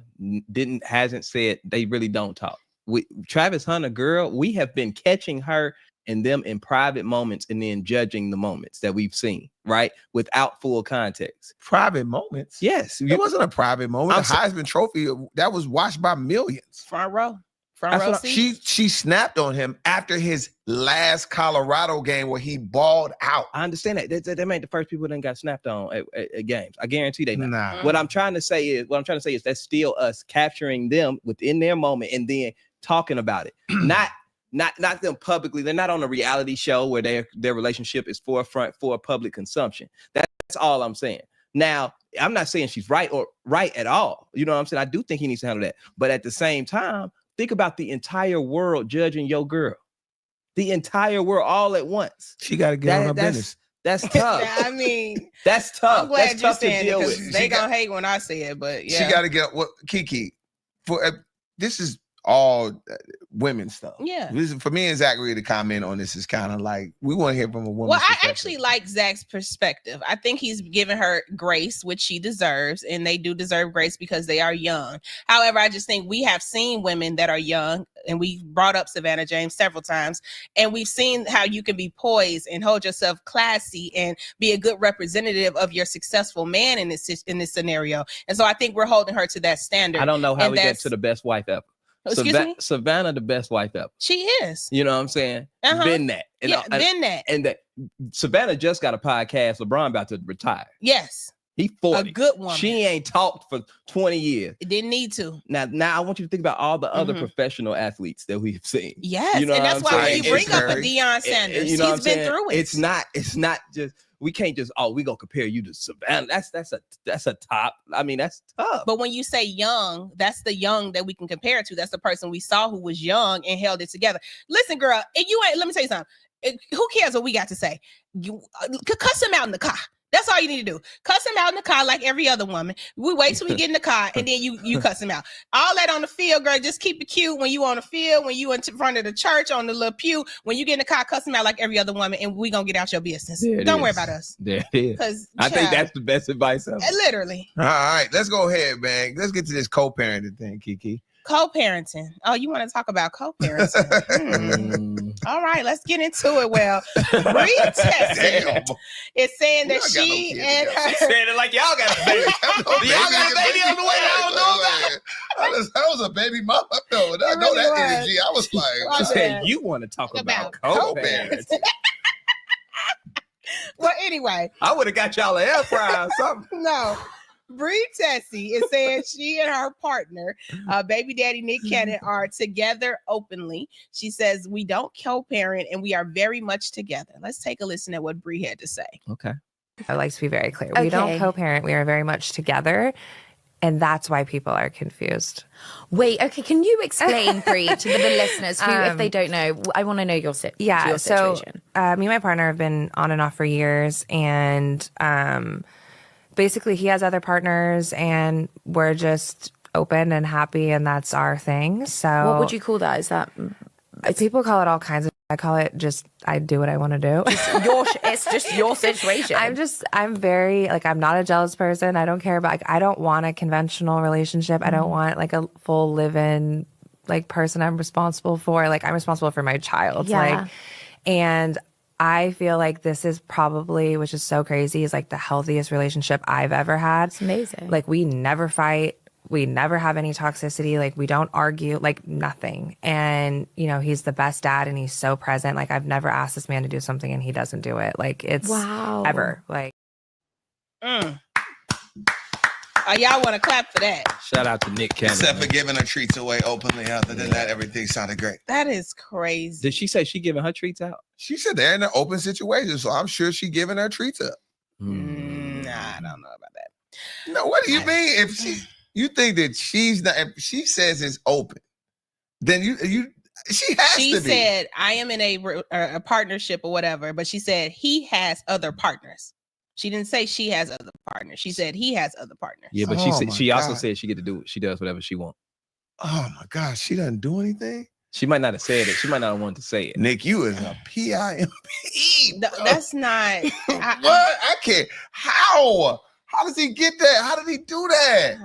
hasn't said they really don't talk. Travis Hunter, girl, we have been catching her and them in private moments and then judging the moments that we've seen, right? Without full context. Private moments? Yes. It wasn't a private moment. The Heisman Trophy, that was watched by millions. Front row. Front row seat. She snapped on him after his last Colorado game where he balled out. I understand that. They ain't the first people that got snapped on at games. I guarantee they not. Nah. What I'm trying to say is that's still us capturing them within their moment and then talking about it. Not them publicly. They're not on a reality show where their relationship is forefront for public consumption. That's all I'm saying. Now, I'm not saying she's right at all. You know what I'm saying? I do think he needs to handle that. But at the same time, think about the entire world judging your girl. The entire world all at once. She got to get on her business. That's tough. I mean, that's tough. I'm glad that's you're tough to saying it deal because with. they gonna hate when I say it, but yeah. She got to get Kiki. This is all women stuff. Yeah. For me and Zachary to comment on this is kind of like we want to hear from a woman. Well, I actually like Zach's perspective. I think he's giving her grace, which she deserves, and they do deserve grace because they are young. However, I just think we have seen women that are young, and we brought up Savannah James several times, and we've seen how you can be poised and hold yourself classy and be a good representative of your successful man in this scenario. And so I think we're holding her to that standard. I don't know how we get to the best wife ever. Excuse me? Savannah, the best wife ever. She is. You know what I'm saying? Uh-huh. Been that. And, been that. And that Savannah just got a podcast. LeBron about to retire. Yes. He 40. A good woman. She ain't talked for 20 years. It didn't need to. Now I want you to think about all the other professional athletes that we've seen. Yes. You know and that's why when you bring up a Deion Sanders, you know he's been through it. It's not just, we can't just, we gonna compare you to Savannah. That's a top. I mean, that's tough. But when you say young, that's the young that we can compare it to. That's the person we saw who was young and held it together. Listen, girl, if you ain't, let me tell you something. Who cares what we got to say? You cuss him out in the car. That's all you need to do. Cuss him out in the car like every other woman. We wait till we get in the car and then you cuss him out. All that on the field, girl, just keep it cute when you on the field, when you in front of the church on the little pew. When you get in the car, cuss him out like every other woman, and we gonna get out your business. Don't worry about us. There it is. Because I think that's the best advice ever. Literally. All right, let's go ahead, man. Let's get to this co-parenting thing, Kiki. Co-parenting. Oh, you want to talk about co-parenting? All right, let's get into it. Well, Bree Tessie is saying that she and her. She's saying it like y'all got a baby. Y'all got a baby on the way. I don't know about it. That was a baby mama. No, I know that energy. I was like, she said you want to talk about co-parenting. Well, anyway, I would have got y'all an air fryer or something. No. Bree Tessie is saying she and her partner, baby daddy Nick Cannon, are together openly. She says, we don't co-parent and we are very much together. Let's take a listen at what Bree had to say. Okay. I like to be very clear. We don't co-parent. We are very much together. And that's why people are confused. Wait, okay. Can you explain, Bree, to the listeners who, if they don't know, I want to know your situation. So me and my partner have been on and off for years. And basically, he has other partners, and we're just open and happy, and that's our thing. So, what would you call that? Is that people call it all kinds of? I call it just I do what I want to do. It's just your situation. I'm very I'm not a jealous person. I don't care about I don't want a conventional relationship. I don't want like a full live-in person I'm responsible for. I'm responsible for my child. Yeah. And I feel like this is probably, which is so crazy, is the healthiest relationship I've ever had. It's amazing. We never fight. We never have any toxicity. We don't argue, nothing. And, he's the best dad and he's so present. I've never asked this man to do something and he doesn't do it. It's ever. Y'all want to clap for that. Shout out to Nick Cannon. Except for giving her treats away openly. Other than that, everything sounded great. That is crazy. Did she say she giving her treats out? She said they're in an open situation, so I'm sure she giving her treats up. Nah, I don't know about that. No, what do you mean? If you think that she's not, if she says it's open, then she has to be. She said, I am in a partnership or whatever, but she said he has other partners. She didn't say she has other partners. She said he has other partners. Yeah, but she also said she get to do it. She does whatever she wants. Oh my gosh, she doesn't do anything. She might not have said it. She might not have wanted to say it. Nick, you is a PIMP. That's not. What? I can't. How? How does he get that? How did he do that?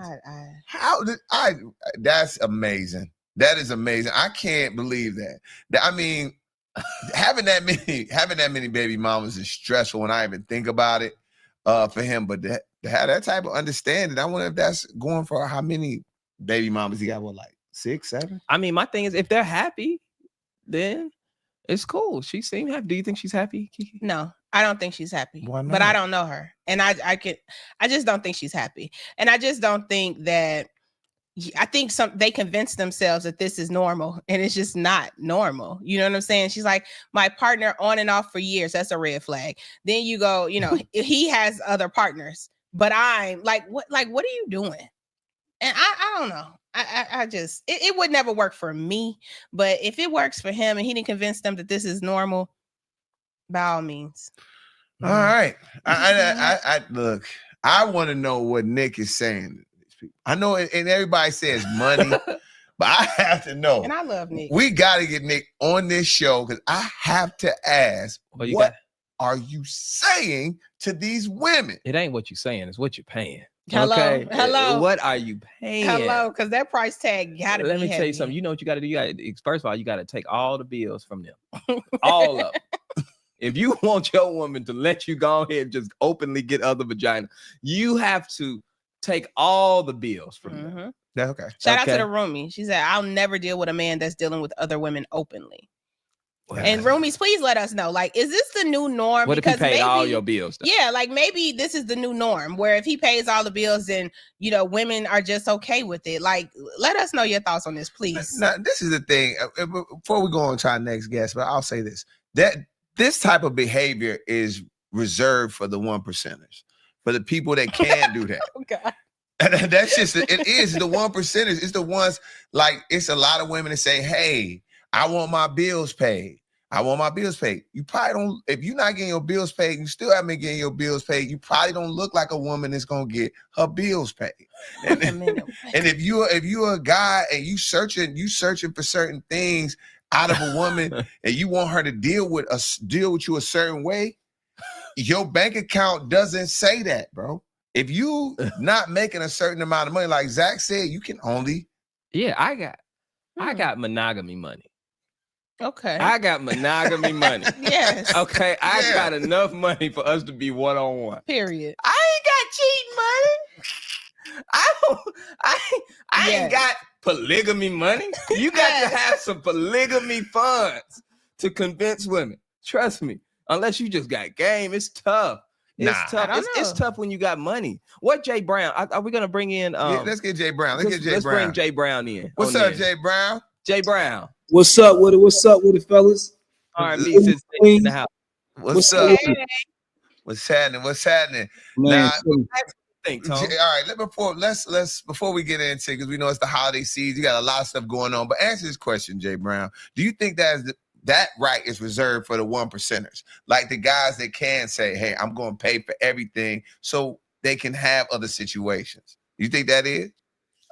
That's amazing. That is amazing. I can't believe that. I mean, having that many baby mamas is stressful when I even think about it for him. But to have that type of understanding, I wonder if that's going for how many baby mamas he got. What, 6, 7? I mean, my thing is, if they're happy, then it's cool. She seemed happy. Do you think she's happy, Kiki? No, I don't think she's happy. Why not? But I don't know her, and I just don't think she's happy, and I just don't think that. I think they convince themselves that this is normal, and it's just not normal. You know what I'm saying? She's like, my partner on and off for years. That's a red flag. Then you go, he has other partners, but I'm what are you doing? And I don't know. I just, it would never work for me, but if it works for him and he didn't convince them that this is normal, by all means. All right. I look, I want to know what Nick is saying. I know, and everybody says money, but I have to know. And I love Nick. We got to get Nick on this show because I have to ask, what are you saying to these women? It ain't what you're saying, it's what you're paying. Hello, okay? hello. What are you paying? Hello, because that price tag gotta be Let me tell you something. You know what you got to do? You got to, first of all, you got to take all the bills from them. All of them. If you want your woman to let you go ahead and just openly get other vagina, you have to take all the bills from them. Okay. Shout out to the roomie. She said, I'll never deal with a man that's dealing with other women openly. And roomies, please let us know. Like, is this the new norm? What if he paid all your bills? Though? Yeah, like maybe this is the new norm where if he pays all the bills, then women are just okay with it. Like, let us know your thoughts on this, please. Now, this is the thing. Before we go on to our next guest, but I'll say this: that this type of behavior is reserved for the 1%ers, for the people that can do that. Oh God. That's just it is the 1%ers. It's the ones like it's a lot of women that say, "Hey, I want my bills paid. I want my bills paid." You probably don't, if you're not getting your bills paid, you still haven't been getting your bills paid. You probably don't look like a woman that's gonna get her bills paid. And if you're a guy and you searching for certain things out of a woman and you want her to deal with you a certain way, your bank account doesn't say that, bro. If you not making a certain amount of money, like Zach said, you can only. Yeah, I got monogamy money. Okay. I got monogamy money. Yes. Okay. I got enough money for us to be one-on-one. Period. I ain't got cheating money. I ain't got polygamy money. You got to have some polygamy funds to convince women. Trust me. Unless you just got game, it's tough. It's tough. It's tough when you got money. What Jay Brown? Are we gonna bring in? Let's get Jay Brown. Let's bring Jay Brown in. What's up, Jay Brown? Jay Brown. What's up with it? What's up with it, fellas? R&B sits in the house. What's up? What's happening? What's happening? Man, think, Tom. All right, let's before we get into, because we know it's the holiday season, you got a lot of stuff going on. But answer this question, Jay Brown. Do you think that right is reserved for the 1%ers, like the guys that can say, "Hey, I'm going to pay for everything," so they can have other situations? You think that is?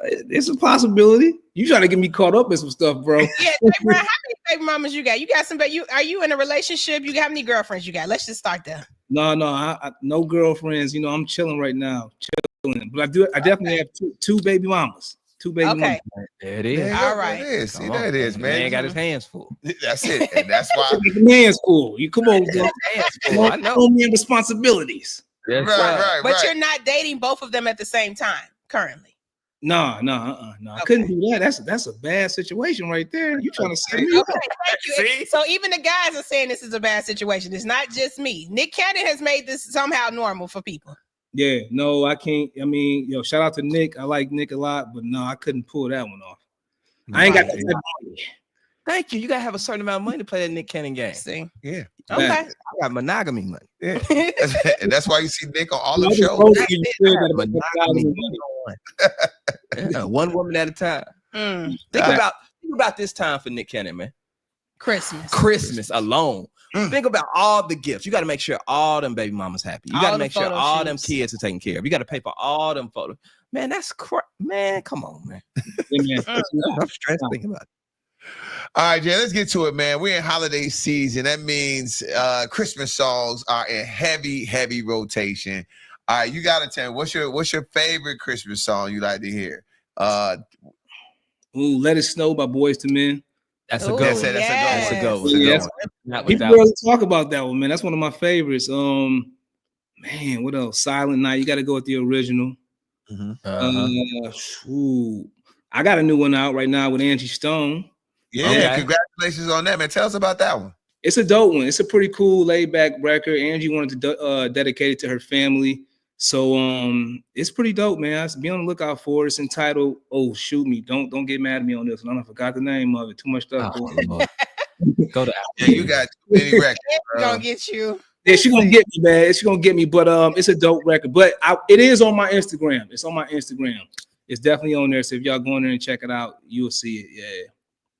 It's a possibility. You trying to get me caught up in some stuff, bro. Yeah, Jay Brown, how many baby mamas you got? You got some. Are you in a relationship? You got how many girlfriends you got? Let's just start there. No, I no girlfriends. I'm chilling right now, chilling. But I definitely have two baby mamas. Two baby mamas. There it is. Man, all right. There it is. See, there it is, man. Man got his hands full. That's it. And that's why. Man's cool. You come on, bro. I know. Me and responsibilities. Yes, right. But you're not dating both of them at the same time currently. No. I couldn't do that. That's a bad situation right there. You trying to say me? Okay, thank you. See? So even the guys are saying this is a bad situation. It's not just me. Nick Cannon has made this somehow normal for people. Yeah, no, I can't. I mean, shout out to Nick. I like Nick a lot, but no, I couldn't pull that one off. I ain't got that type of money. Thank you. You gotta have a certain amount of money to play that Nick Cannon game. See? Yeah. Okay. I got monogamy money. Yeah. And that's why you see Nick on all the shows. One woman at a time. Think about this time for Nick Cannon, man. Christmas alone. Think about all the gifts. You got to make sure all them baby mamas happy. You got to make sure all them kids are taken care of. You got to pay for all them photos. Man, that's man. Come on, man. I'm stressed thinking about it. All right, Jay, let's get to it, man. We're in holiday season. That means Christmas songs are in heavy rotation. All right, you got to tell me, what's your favorite Christmas song you like to hear? Let It Snow by Boyz II Men. That's a good one. That's a good one. Yeah, people really talk about that one, man. That's one of my favorites. Man, what else? Silent Night. You got to go with the original. I got a new one out right now with Angie Stone. Yeah, congratulations on that, man. Tell us about that one. It's a dope one. It's a pretty cool, laid-back record. Angie wanted to dedicate it to her family. So it's pretty dope, man. Be on the lookout for it. It's entitled "Oh Shoot Me." Don't get mad at me on this one. I forgot the name of it. Too much stuff. Go to you got too many records. She's gonna get you. Yeah, she's gonna get me, man. She's gonna get me. But it's a dope record. But it is on my Instagram. It's on my Instagram. It's definitely on there. So if y'all go in there and check it out, you'll see it. Yeah.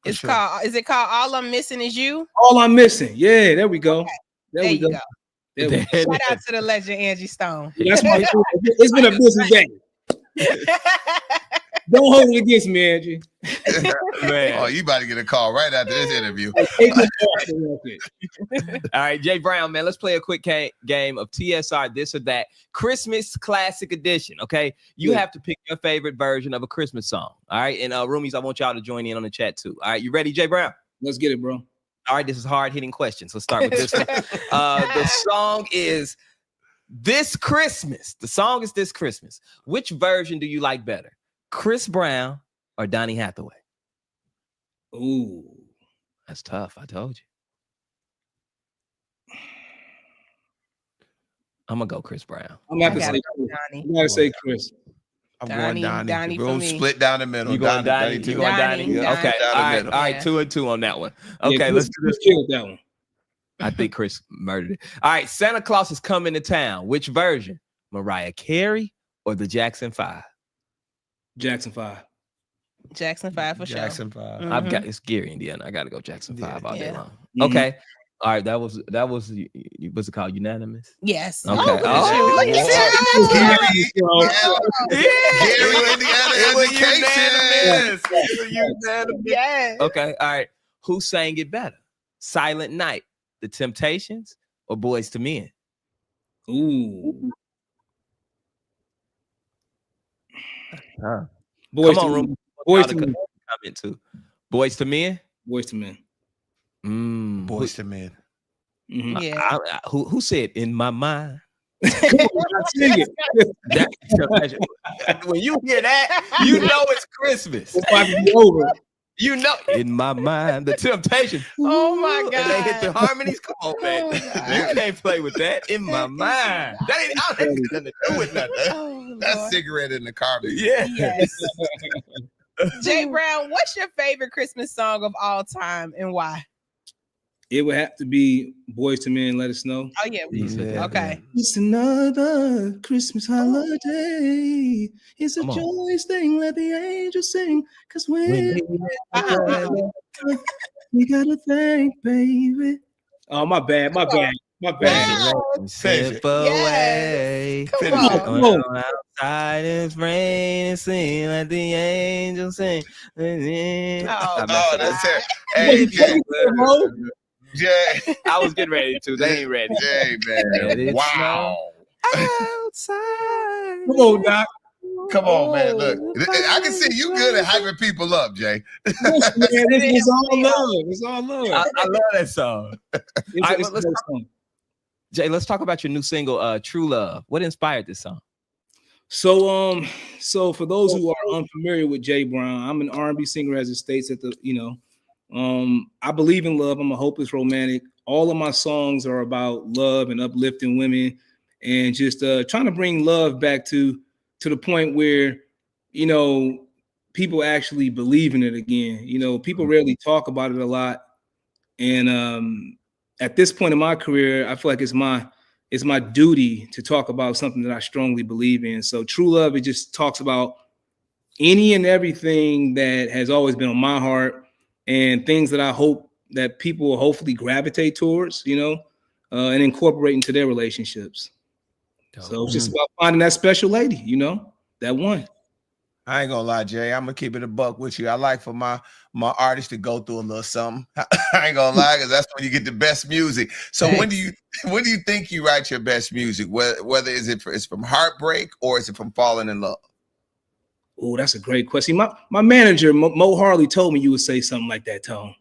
It's called. Is it called "All I'm Missing Is You"? All I'm missing. Yeah, there we go. Okay. There we go. Shout out to the legend Angie Stone. That's my. It's been a busy day. Don't hold it against me, Angie. Man. Oh, you about to get a call right after this interview. All right, Jay Brown, man, let's play a quick game of TSR This or That Christmas Classic Edition. Okay, you have to pick your favorite version of a Christmas song. All right, and roomies, I want y'all to join in on the chat too. All right, you ready, Jay Brown? Let's get it, bro. All right, this is hard-hitting questions. Let's start with this one. The song is This Christmas. The song is This Christmas. Which version do you like better, Chris Brown or Donny Hathaway? Ooh, that's tough. I told you. I'm gonna go Chris Brown. I'm gonna have to say Chris. I'm gonna say Chris. I'm going Donny. We'll split down the middle. You going Donny? You going Donny? Okay. All right. 2-2 on that one. Okay, let's do this. Kill that one. I think Chris murdered it. All right, Santa Claus is coming to town. Which version? Mariah Carey or the Jackson 5? Jackson 5. Jackson 5 for Jackson sure. 5. I've got it's Gary, Indiana. I gotta go Jackson 5 all day long. Mhm. Okay. All right, that was what's it called? Unanimous? Yes. Okay. Oh, look at Gary, Indiana education. It was unanimous. Yes. Okay. All right. Who sang it better? Silent Night, The Temptations, or Boys to Men? Ooh. Come on, room. Boys to Men. Comment too. Boys to Men. Boys to Men. Boys to Men. Mm-hmm. Yeah. Who said in my mind? When you hear that, you know it's Christmas. It's about to be over. You know, in my mind, the Temptation. Oh my God! And they hit the harmonies. Come on, man. You can't play with that. In my mind. That ain't nothing to do with nothing. Oh, That's Lord. cigarette in the car. Baby. Yeah. Yes. Jay Brown, what's your favorite Christmas song of all time and why? It would have to be Boys to Men. Let Us Know. Oh yeah. Okay. It's another Christmas holiday. It's a joyous thing. Let the angels sing. Cause when we gotta thank, baby. Oh, my bad. Step away. Come on. Outside it's rain and sing. Let the angels sing. Oh, that's it. Hey, Jay. I was getting ready to. They ain't ready. Jay, man. Wow. Outside. Come on, Doc. Come on, man. Look, I can see you good at hyping people up, Jay. Listen, man, it's all love. It's all love. I love that song. It's song. Jay, let's talk about your new single, True Love. What inspired this song? So for those who are unfamiliar with Jay Brown, I'm an R&B singer, as it states at the, I believe in love. I'm a hopeless romantic. All of my songs are about love and uplifting women and just trying to bring love back to the point where, people actually believe in it again. People rarely talk about it a lot. And at this point in my career, I feel like it's my duty to talk about something that I strongly believe in. So True Love, it just talks about any and everything that has always been on my heart and things that I hope that people will hopefully gravitate towards, and incorporate into their relationships. So it's just about finding that special lady, that one. I ain't gonna lie, Jay. I'm gonna keep it a buck with you. I like for my artists to go through a little something. I ain't gonna lie, because that's when you get the best music. So when do you think you write your best music? Whether it's from heartbreak or is it from falling in love? Oh, that's a great question. My manager, Mo Harley, told me you would say something like that, Tone.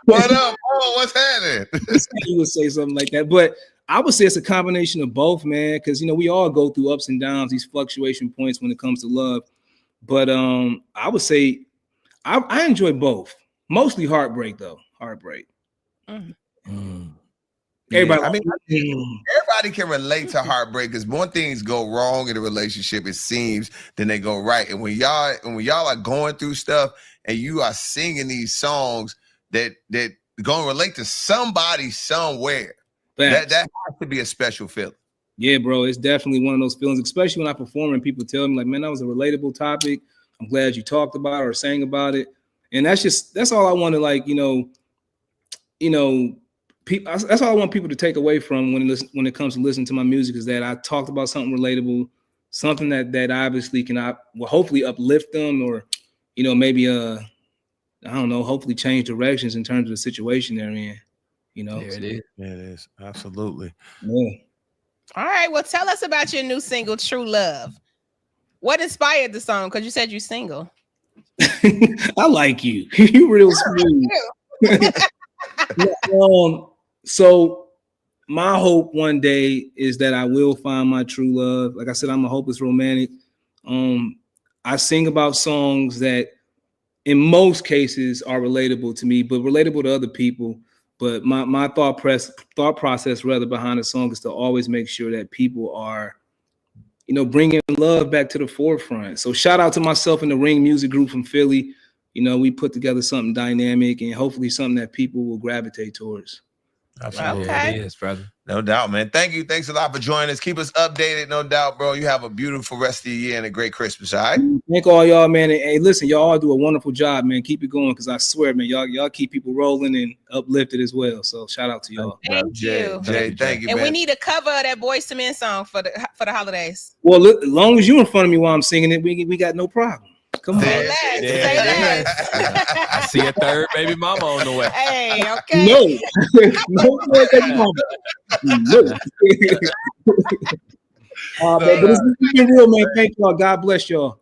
What up? Oh, what's happening? You would say something like that, but I would say it's a combination of both, man. Because we all go through ups and downs, these fluctuation points when it comes to love. But I would say I enjoy both. Mostly heartbreak, though. Heartbreak. Everybody, everybody can relate to heartbreak because more things go wrong in a relationship, it seems, than they go right. And when y'all are going through stuff and you are singing these songs that gonna relate to somebody somewhere, that has to be a special feeling. Yeah, bro, it's definitely one of those feelings, especially when I perform and people tell me, like, man, that was a relatable topic. I'm glad you talked about it or sang about it. And that's all I want to, like, that's all I want people to take away from when it comes to listening to my music, is that I talked about something relatable, something that obviously can will hopefully uplift them, or maybe I don't know, hopefully change directions in terms of the situation they're in. There it is. Yeah, it is. Absolutely. Yeah. All right. Well, tell us about your new single, True Love. What inspired the song? Because you said you're single. I like you. You real smooth. So my hope one day is that I will find my true love. Like I said, I'm a hopeless romantic. I sing about songs that in most cases are relatable to me, but relatable to other people. But my thought process rather behind the song is to always make sure that people are, bringing love back to the forefront. So shout out to myself and the Ring Music Group from Philly. We put together something dynamic and hopefully something that people will gravitate towards. Absolutely. Yeah, it is, brother. No doubt, man. Thank you. Thanks a lot for joining us. Keep us updated, no doubt, bro. You have a beautiful rest of the year and a great Christmas, all right? Thank all y'all, man. And hey, listen, y'all all do a wonderful job, man. Keep it going, because I swear, man, y'all keep people rolling and uplifted as well. So shout out to y'all. Thank you. Jay, thank you, and man. we need a cover of that Boyz II Men song for the holidays. Well, look, as long as you in front of me while I'm singing it, we got no problem. Come on. Say less. Say less. I see a third baby mama on the way. Hey, okay. No. No baby mama. No. But it's been real, man. Thank y'all. God bless y'all.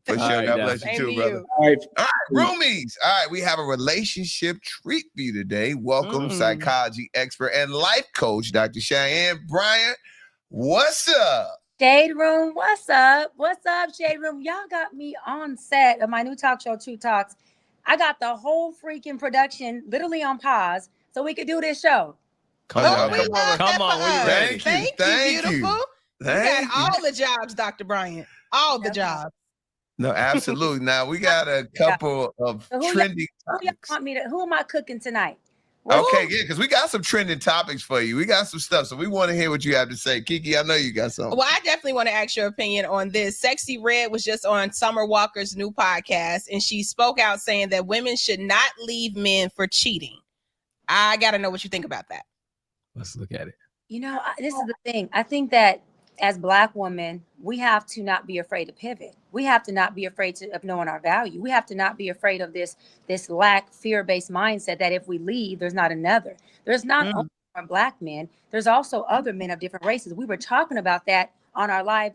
For sure. Right, God now. bless you Same too, to brother. you. All right. All right, roomies. All right, we have a relationship treat for you today. Welcome, psychology expert and life coach, Dr. Cheyenne Bryant. What's up? Shade Room, what's up? What's up, Shade Room? Y'all got me on set of my new talk show, True Talks. I got the whole freaking production literally on pause so we could do this show. Come on. We love that for us. Thank you, beautiful. You got all the jobs, Dr. Bryant. All the jobs. No, absolutely. Now we got a couple of trending topics. Who am I cooking tonight? Okay, yeah, because we got some trending topics for you. We got some stuff, so we want to hear what you have to say. Kiki, I know you got something. Well, I definitely want to ask your opinion on this. Sexy Red was just on Summer Walker's new podcast, and she spoke out saying that women should not leave men for cheating. I got to know what you think about that. Let's look at it. This is the thing. I think that as Black women, we have to not be afraid to pivot. We have to not be afraid of knowing our value. We have to not be afraid of this fear-based mindset that if we leave, there's not another. There's not only Black men. There's also other men of different races. We were talking about that on our live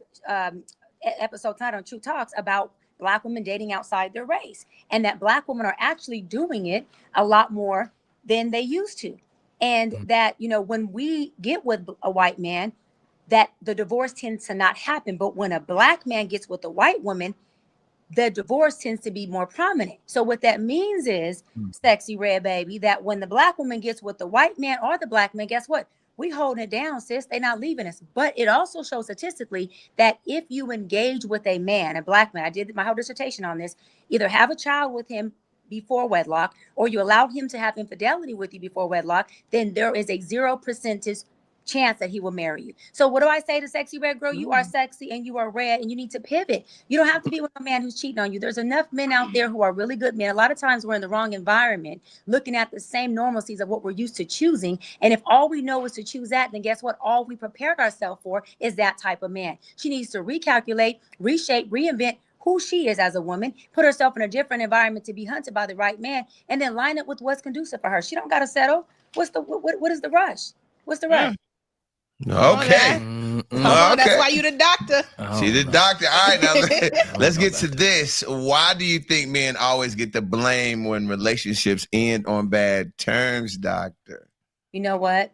episode tonight on True Talks about Black women dating outside their race, and that Black women are actually doing it a lot more than they used to. And that, when we get with a white man, that the divorce tends to not happen. But when a Black man gets with a white woman, the divorce tends to be more prominent. So what that means is, Sexy Red Baby, that when the Black woman gets with the white man or the Black man, guess what? We holding it down, sis. They're not leaving us. But it also shows statistically that if you engage with a man, a Black man, I did my whole dissertation on this, either have a child with him before wedlock, or you allowed him to have infidelity with you before wedlock, then there is a 0% chance that he will marry you. So what do I say to Sexy Red Girl? You are sexy and you are red and you need to pivot. You don't have to be with a man who's cheating on you. There's enough men out there who are really good men. A lot of times we're in the wrong environment, looking at the same normalcies of what we're used to choosing. And if all we know is to choose that, then guess what? All we prepared ourselves for is that type of man. She needs to recalculate, reshape, reinvent who she is as a woman, put herself in a different environment to be hunted by the right man, and then line up with what's conducive for her. She don't got to settle. What is the rush? What's the rush? Okay. That's why you the doctor. She the doctor. All right, now let's get to this. Why do you think men always get the blame when relationships end on bad terms, doctor? You know what?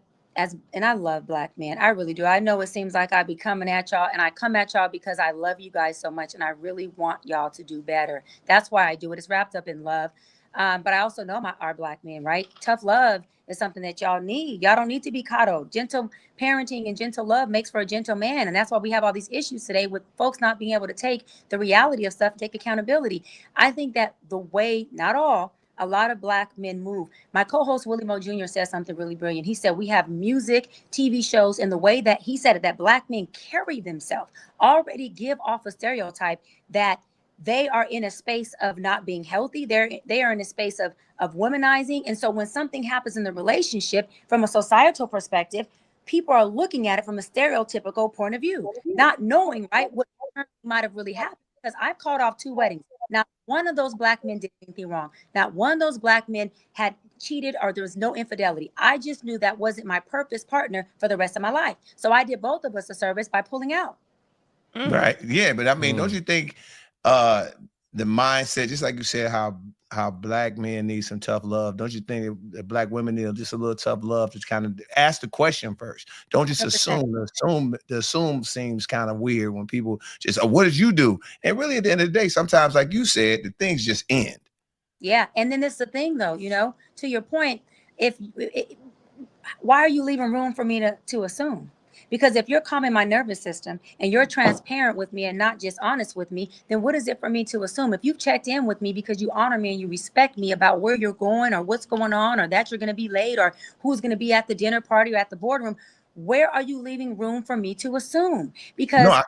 And I love Black men. I really do. I know it seems like I be coming at y'all, and I come at y'all because I love you guys so much, and I really want y'all to do better. That's why I do it. It's wrapped up in love. But I also know our Black men, right? Tough love is something that y'all need. Y'all don't need to be coddled. Gentle parenting and gentle love makes for a gentle man. And that's why we have all these issues today with folks not being able to take the reality of stuff, take accountability. I think that the way, not all, a lot of Black men move. My co-host Willie Moe Jr. said something really brilliant. He said we have music, TV shows, and the way that he said it, that Black men carry themselves, already give off a stereotype that they are in a space of not being healthy. They are in a space of womanizing. And so when something happens in the relationship from a societal perspective, people are looking at it from a stereotypical point of view, not knowing, right, what might have really happened because I've called off 2 weddings. Not one of those black men did anything wrong. Not one of those black men had cheated or there was no infidelity. I just knew that wasn't my purpose partner for the rest of my life. So I did both of us a service by pulling out. Right. Yeah, but I mean, don't you think the mindset, just like you said, how black men need some tough love, don't you think that black women need just a little tough love to kind of ask the question first? Don't just 100%. assume. The assume seems kind of weird when people just, oh, what did you do? And really, at the end of the day, sometimes, like you said, the things just end. Yeah. And then this is the thing, though, to your point, why are you leaving room for me to assume? Because if you're calming my nervous system and you're transparent with me and not just honest with me, then what is it for me to assume? If you've checked in with me because you honor me and you respect me about where you're going or what's going on or that you're going to be late or who's going to be at the dinner party or at the boardroom, where are you leaving room for me to assume? Because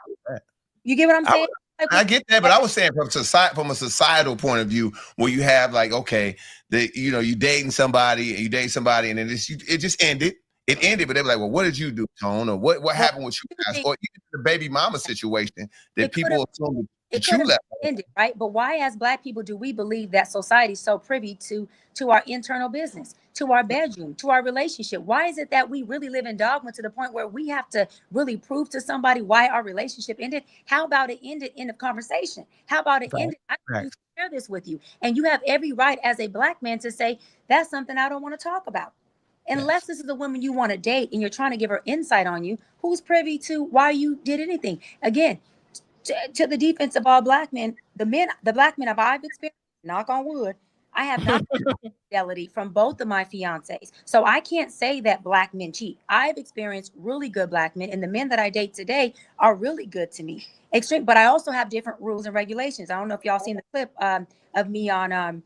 you get what I'm saying? I get that, but I was saying from a societal point of view, where you have like, okay, you dating somebody, and then it just ended. It ended, but they were like, well, what did you do, Tone? Or what happened with you guys? Or even the baby mama situation that people assume that you left. Ended, right? But why, as black people, do we believe that society is so privy to our internal business, to our bedroom, to our relationship? Why is it that we really live in dogma to the point where we have to really prove to somebody why our relationship ended? How about it ended? End of conversation. How about it ended? I can share this with you, and you have every right as a black man to say that's something I don't want to talk about. Unless this is the woman you want to date and you're trying to give her insight on you, who's privy to why you did anything? Again, to the defense of all black men, the black men I've experienced, knock on wood, I have not fidelity from both of my fiancés. So I can't say that black men cheat. I've experienced really good black men, and the men that I date today are really good to me. Extreme, but I also have different rules and regulations. I don't know if y'all seen the clip of me on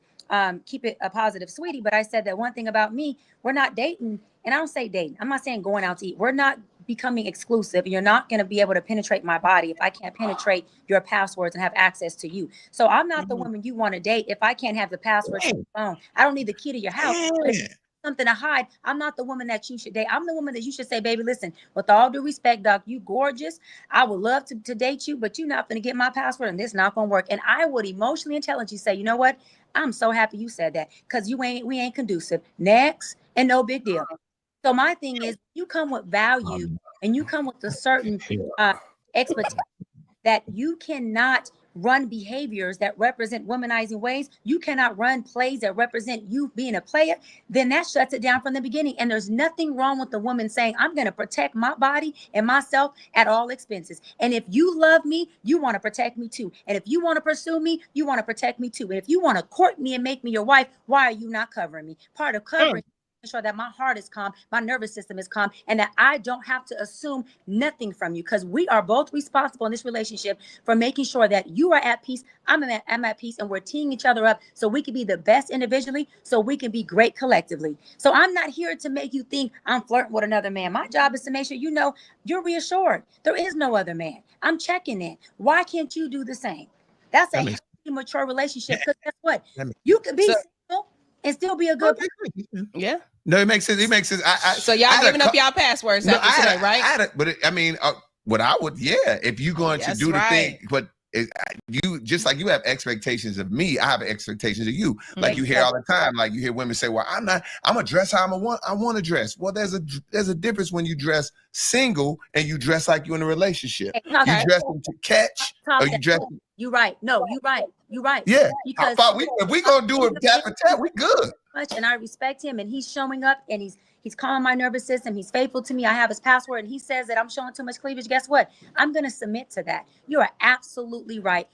Keep It a Positive Sweetie, but I said that one thing about me, we're not dating, and I don't say dating, I'm not saying going out to eat. We're not becoming exclusive. You're not going to be able to penetrate my body if I can't penetrate your passwords and have access to you. So I'm not the woman you want to date if I can't have the password to your phone. I don't need the key to your house. But if you have something to hide, I'm not the woman that you should date. I'm the woman that you should say, baby, listen, with all due respect, Doc, you gorgeous. I would love to date you, but you're not going to get my password and this not going to work. And I would emotionally intelligently say, you know what? I'm so happy you said that because we ain't conducive. Next, and no big deal. So my thing is, you come with value and you come with a certain expectation that you cannot run behaviors that represent womanizing ways. You cannot run plays that represent you being a player. Then that shuts it down from the beginning. And there's nothing wrong with the woman saying, I'm going to protect my body and myself at all expenses. And if you love me, you want to protect me too. And if you want to pursue me, you want to protect me too. And if you want to court me and make me your wife, why are you not covering me? Part of covering sure that my heart is calm, my nervous system is calm, and that I don't have to assume nothing from you, because we are both responsible in this relationship for making sure that you are at peace, I'm at peace, and we're teeing each other up so we can be the best individually, so we can be great collectively. So I'm not here to make you think I'm flirting with another man. My job is to make sure you know you're reassured. There is no other man. I'm checking in. Why can't you do the same? That's a healthy, mature relationship, because guess what? You could be single and still be a good person. Yeah. No, it makes sense. It makes sense. So y'all giving up y'all passwords after today, right? What I would, if you're going to do the thing, but you just like you have expectations of me, I have expectations of you. Like you hear all the time, like you hear women say, "Well, I'm a dress how I want to dress." Well, there's a difference when you dress single and you dress like you're in a relationship. You dress to catch, or you dress. You're right. No, you're right. You're right. Yeah. Because if we gonna do it tap for tap, we good. And I respect him, and he's showing up, and he's calming my nervous system. He's faithful to me. I have his password, and he says that I'm showing too much cleavage. Guess what? I'm going to submit to that. You are absolutely right.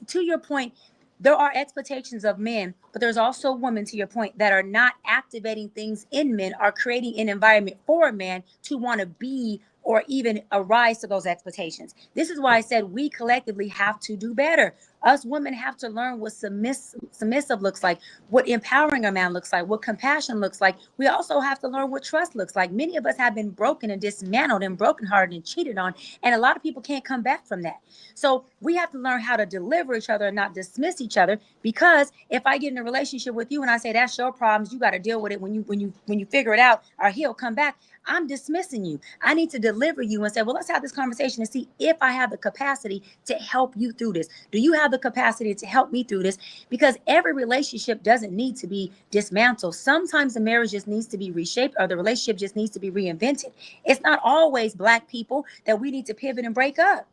To your point, there are expectations of men, but there's also women, to your point, that are not activating things in men, are creating an environment for a man to want to be or even arise to those expectations. This is why I said we collectively have to do better. Us women have to learn what submissive looks like, what empowering a man looks like, what compassion looks like. We also have to learn what trust looks like. Many of us have been broken and dismantled and brokenhearted and cheated on, and a lot of people can't come back from that. So we have to learn how to deliver each other and not dismiss each other, because if I get in a relationship with you and I say that's your problems, you got to deal with it when you figure it out, or he'll come back, I'm dismissing you. I need to deliver you and say, well, let's have this conversation and see if I have the capacity to help you through this. Do you have the capacity to help me through this? Because every relationship doesn't need to be dismantled. Sometimes the marriage just needs to be reshaped, or the relationship just needs to be reinvented. It's not always Black people that we need to pivot and break up.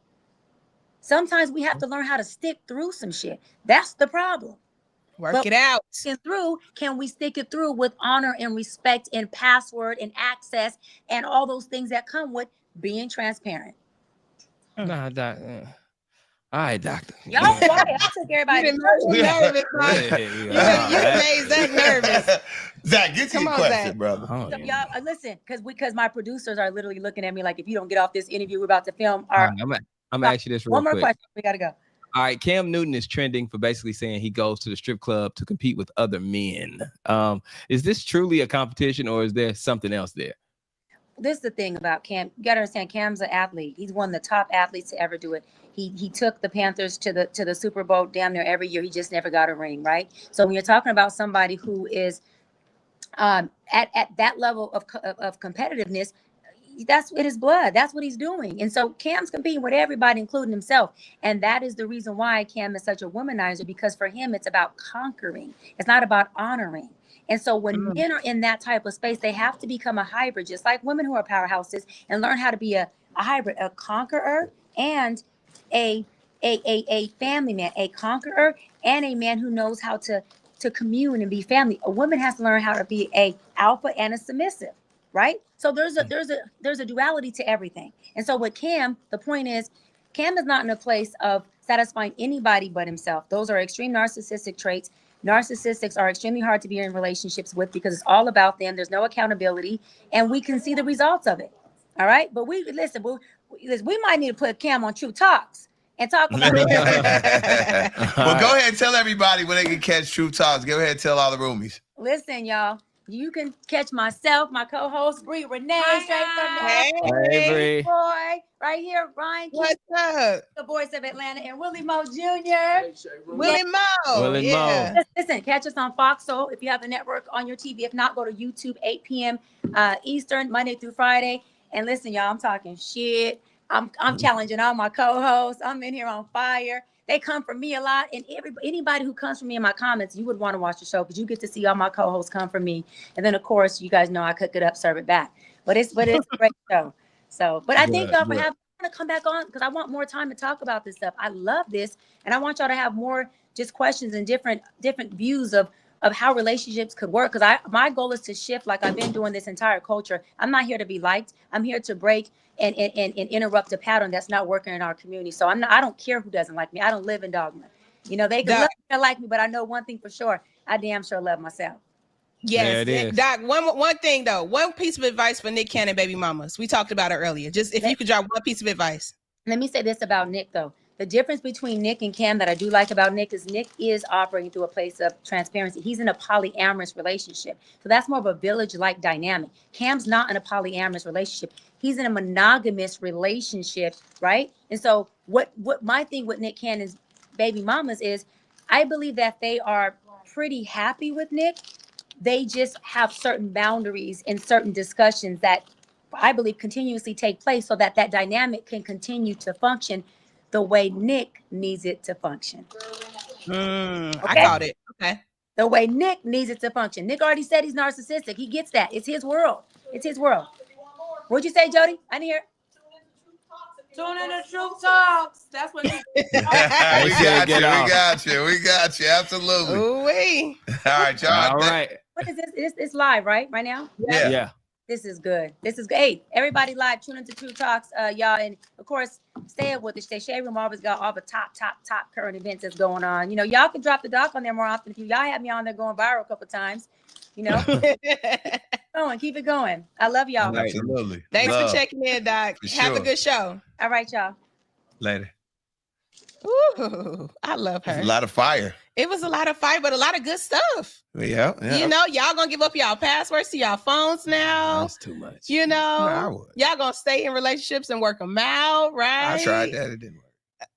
Sometimes we have to learn how to stick through some shit. That's the problem. Work it out. Can we stick it through with honor and respect and password and access and all those things that come with being transparent? Nah, doc. All right, doctor. Y'all quiet. I took everybody. You nervous, you made Zach nervous. Zach, get to your question, Zach. brother. So y'all listen, because my producers are literally looking at me like, if you don't get off this interview, we're about to film. All right, I'm gonna ask you this real one more quick. question. We gotta go. All right, Cam Newton is trending for basically saying he goes to the strip club to compete with other men. Is this truly a competition, or is there something else there? This is the thing about Cam. You gotta understand, Cam's an athlete. He's one of the top athletes to ever do it. He took the Panthers to the Super Bowl damn near every year. He just never got a ring, right? So when you're talking about somebody who is at that level of competitiveness, that's in his blood. That's what he's doing. And so Cam's competing with everybody, including himself. And that is the reason why Cam is such a womanizer, because for him, it's about conquering. It's not about honoring. And so when men are in that type of space, they have to become a hybrid, just like women who are powerhouses, and learn how to be a hybrid, a conqueror and a family man, a conqueror and a man who knows how to commune and be family. A woman has to learn how to be a alpha and a submissive. Right? So there's a duality to everything. And so with Cam, the point is, Cam is not in a place of satisfying anybody but himself. Those are extreme narcissistic traits. Narcissists are extremely hard to be in relationships with because it's all about them. There's no accountability, and we can see the results of it. All right? But we might need to put Cam on True Talks and talk about it. Well, go ahead and tell everybody where they can catch True Talks. Go ahead and tell all the roomies. Listen, y'all. You can catch myself, my co-host, Bree Renee, straight from the Hey, boy, right here, Ryan. What's up? The voice of Atlanta, and Willie Mo Jr. Willie Mo. Listen, catch us on Foxx. So if you have the network on your TV, if not, go to YouTube, 8 p.m. Eastern, Monday through Friday. And listen, y'all, I'm talking shit. I'm challenging all my co-hosts. I'm in here on fire. They come for me a lot, and anybody who comes for me in my comments, you would want to watch the show because you get to see all my co-hosts come for me. And then, of course, you guys know I cook it up, serve it back. But it's a great show. So, but I thank y'all for having me to come back on because I want more time to talk about this stuff. I love this, and I want y'all to have more just questions and different views of how relationships could work. Because my goal is to shift, like I've been doing this entire culture. I'm not here to be liked. I'm here to break and interrupt a pattern that's not working in our community. So I don't care who doesn't like me. I don't live in dogma. You know, they can love me or like me, but I know one thing for sure. I damn sure love myself. Yes, Doc. One thing though, one piece of advice for Nick Cannon baby mamas. We talked about it earlier. Just if you could drop one piece of advice. Let me say this about Nick though. The difference between Nick and Cam that I do like about Nick is operating through a place of transparency. He's in a polyamorous relationship. So that's more of a village-like dynamic. Cam's not in a polyamorous relationship. He's in a monogamous relationship, right? And so what my thing with Nick Cannon's baby mamas is, I believe that they are pretty happy with Nick. They just have certain boundaries and certain discussions that I believe continuously take place so that dynamic can continue to function the way Nick needs it to function. Okay? I caught it. Okay. The way Nick needs it to function. Nick already said he's narcissistic. He gets that. It's his world. It's his world. What'd you say, Jody? I didn't hear. Tune in to True Talks. That's what we got you. Absolutely. Ooh-wee. All right, y'all. All right. What is this? It's live, right? Right now? Yeah. This is good. Hey, everybody live, tune into True Talks, y'all. And of course, stay up with the Shade Room. Always got all the top current events that's going on. You know, y'all can drop the doc on there more often. If y'all have me on there going viral a couple times, you know. Keep it going. I love y'all. Absolutely. Thanks for checking in, Doc. Have a good show. All right, y'all. Later. Ooh, I love her. A lot of fire. It was a lot of fire, but a lot of good stuff. Yeah. You know, y'all gonna give up y'all passwords to y'all phones now. That's too much. You know, y'all gonna stay in relationships and work them out, right? I tried that. It didn't work.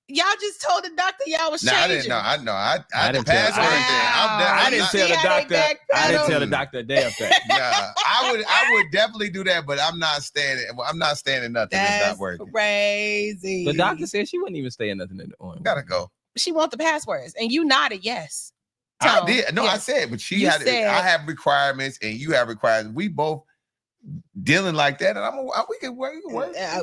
Y'all just told the doctor y'all was No, I changing. didn't know. I didn't password tell- then. I didn't tell the doctor. I didn't tell the doctor a damn thing. Nah, I would definitely do that, but I'm not staying nothing. That's not working. Crazy. The doctor said she wouldn't even stay in nothing in the orange. Gotta go. She want the passwords, and you nodded yes. I Tone, did. No, yes. I said, but You said- I have requirements, and you have requirements. We both dealing like that, and we can work. Yeah.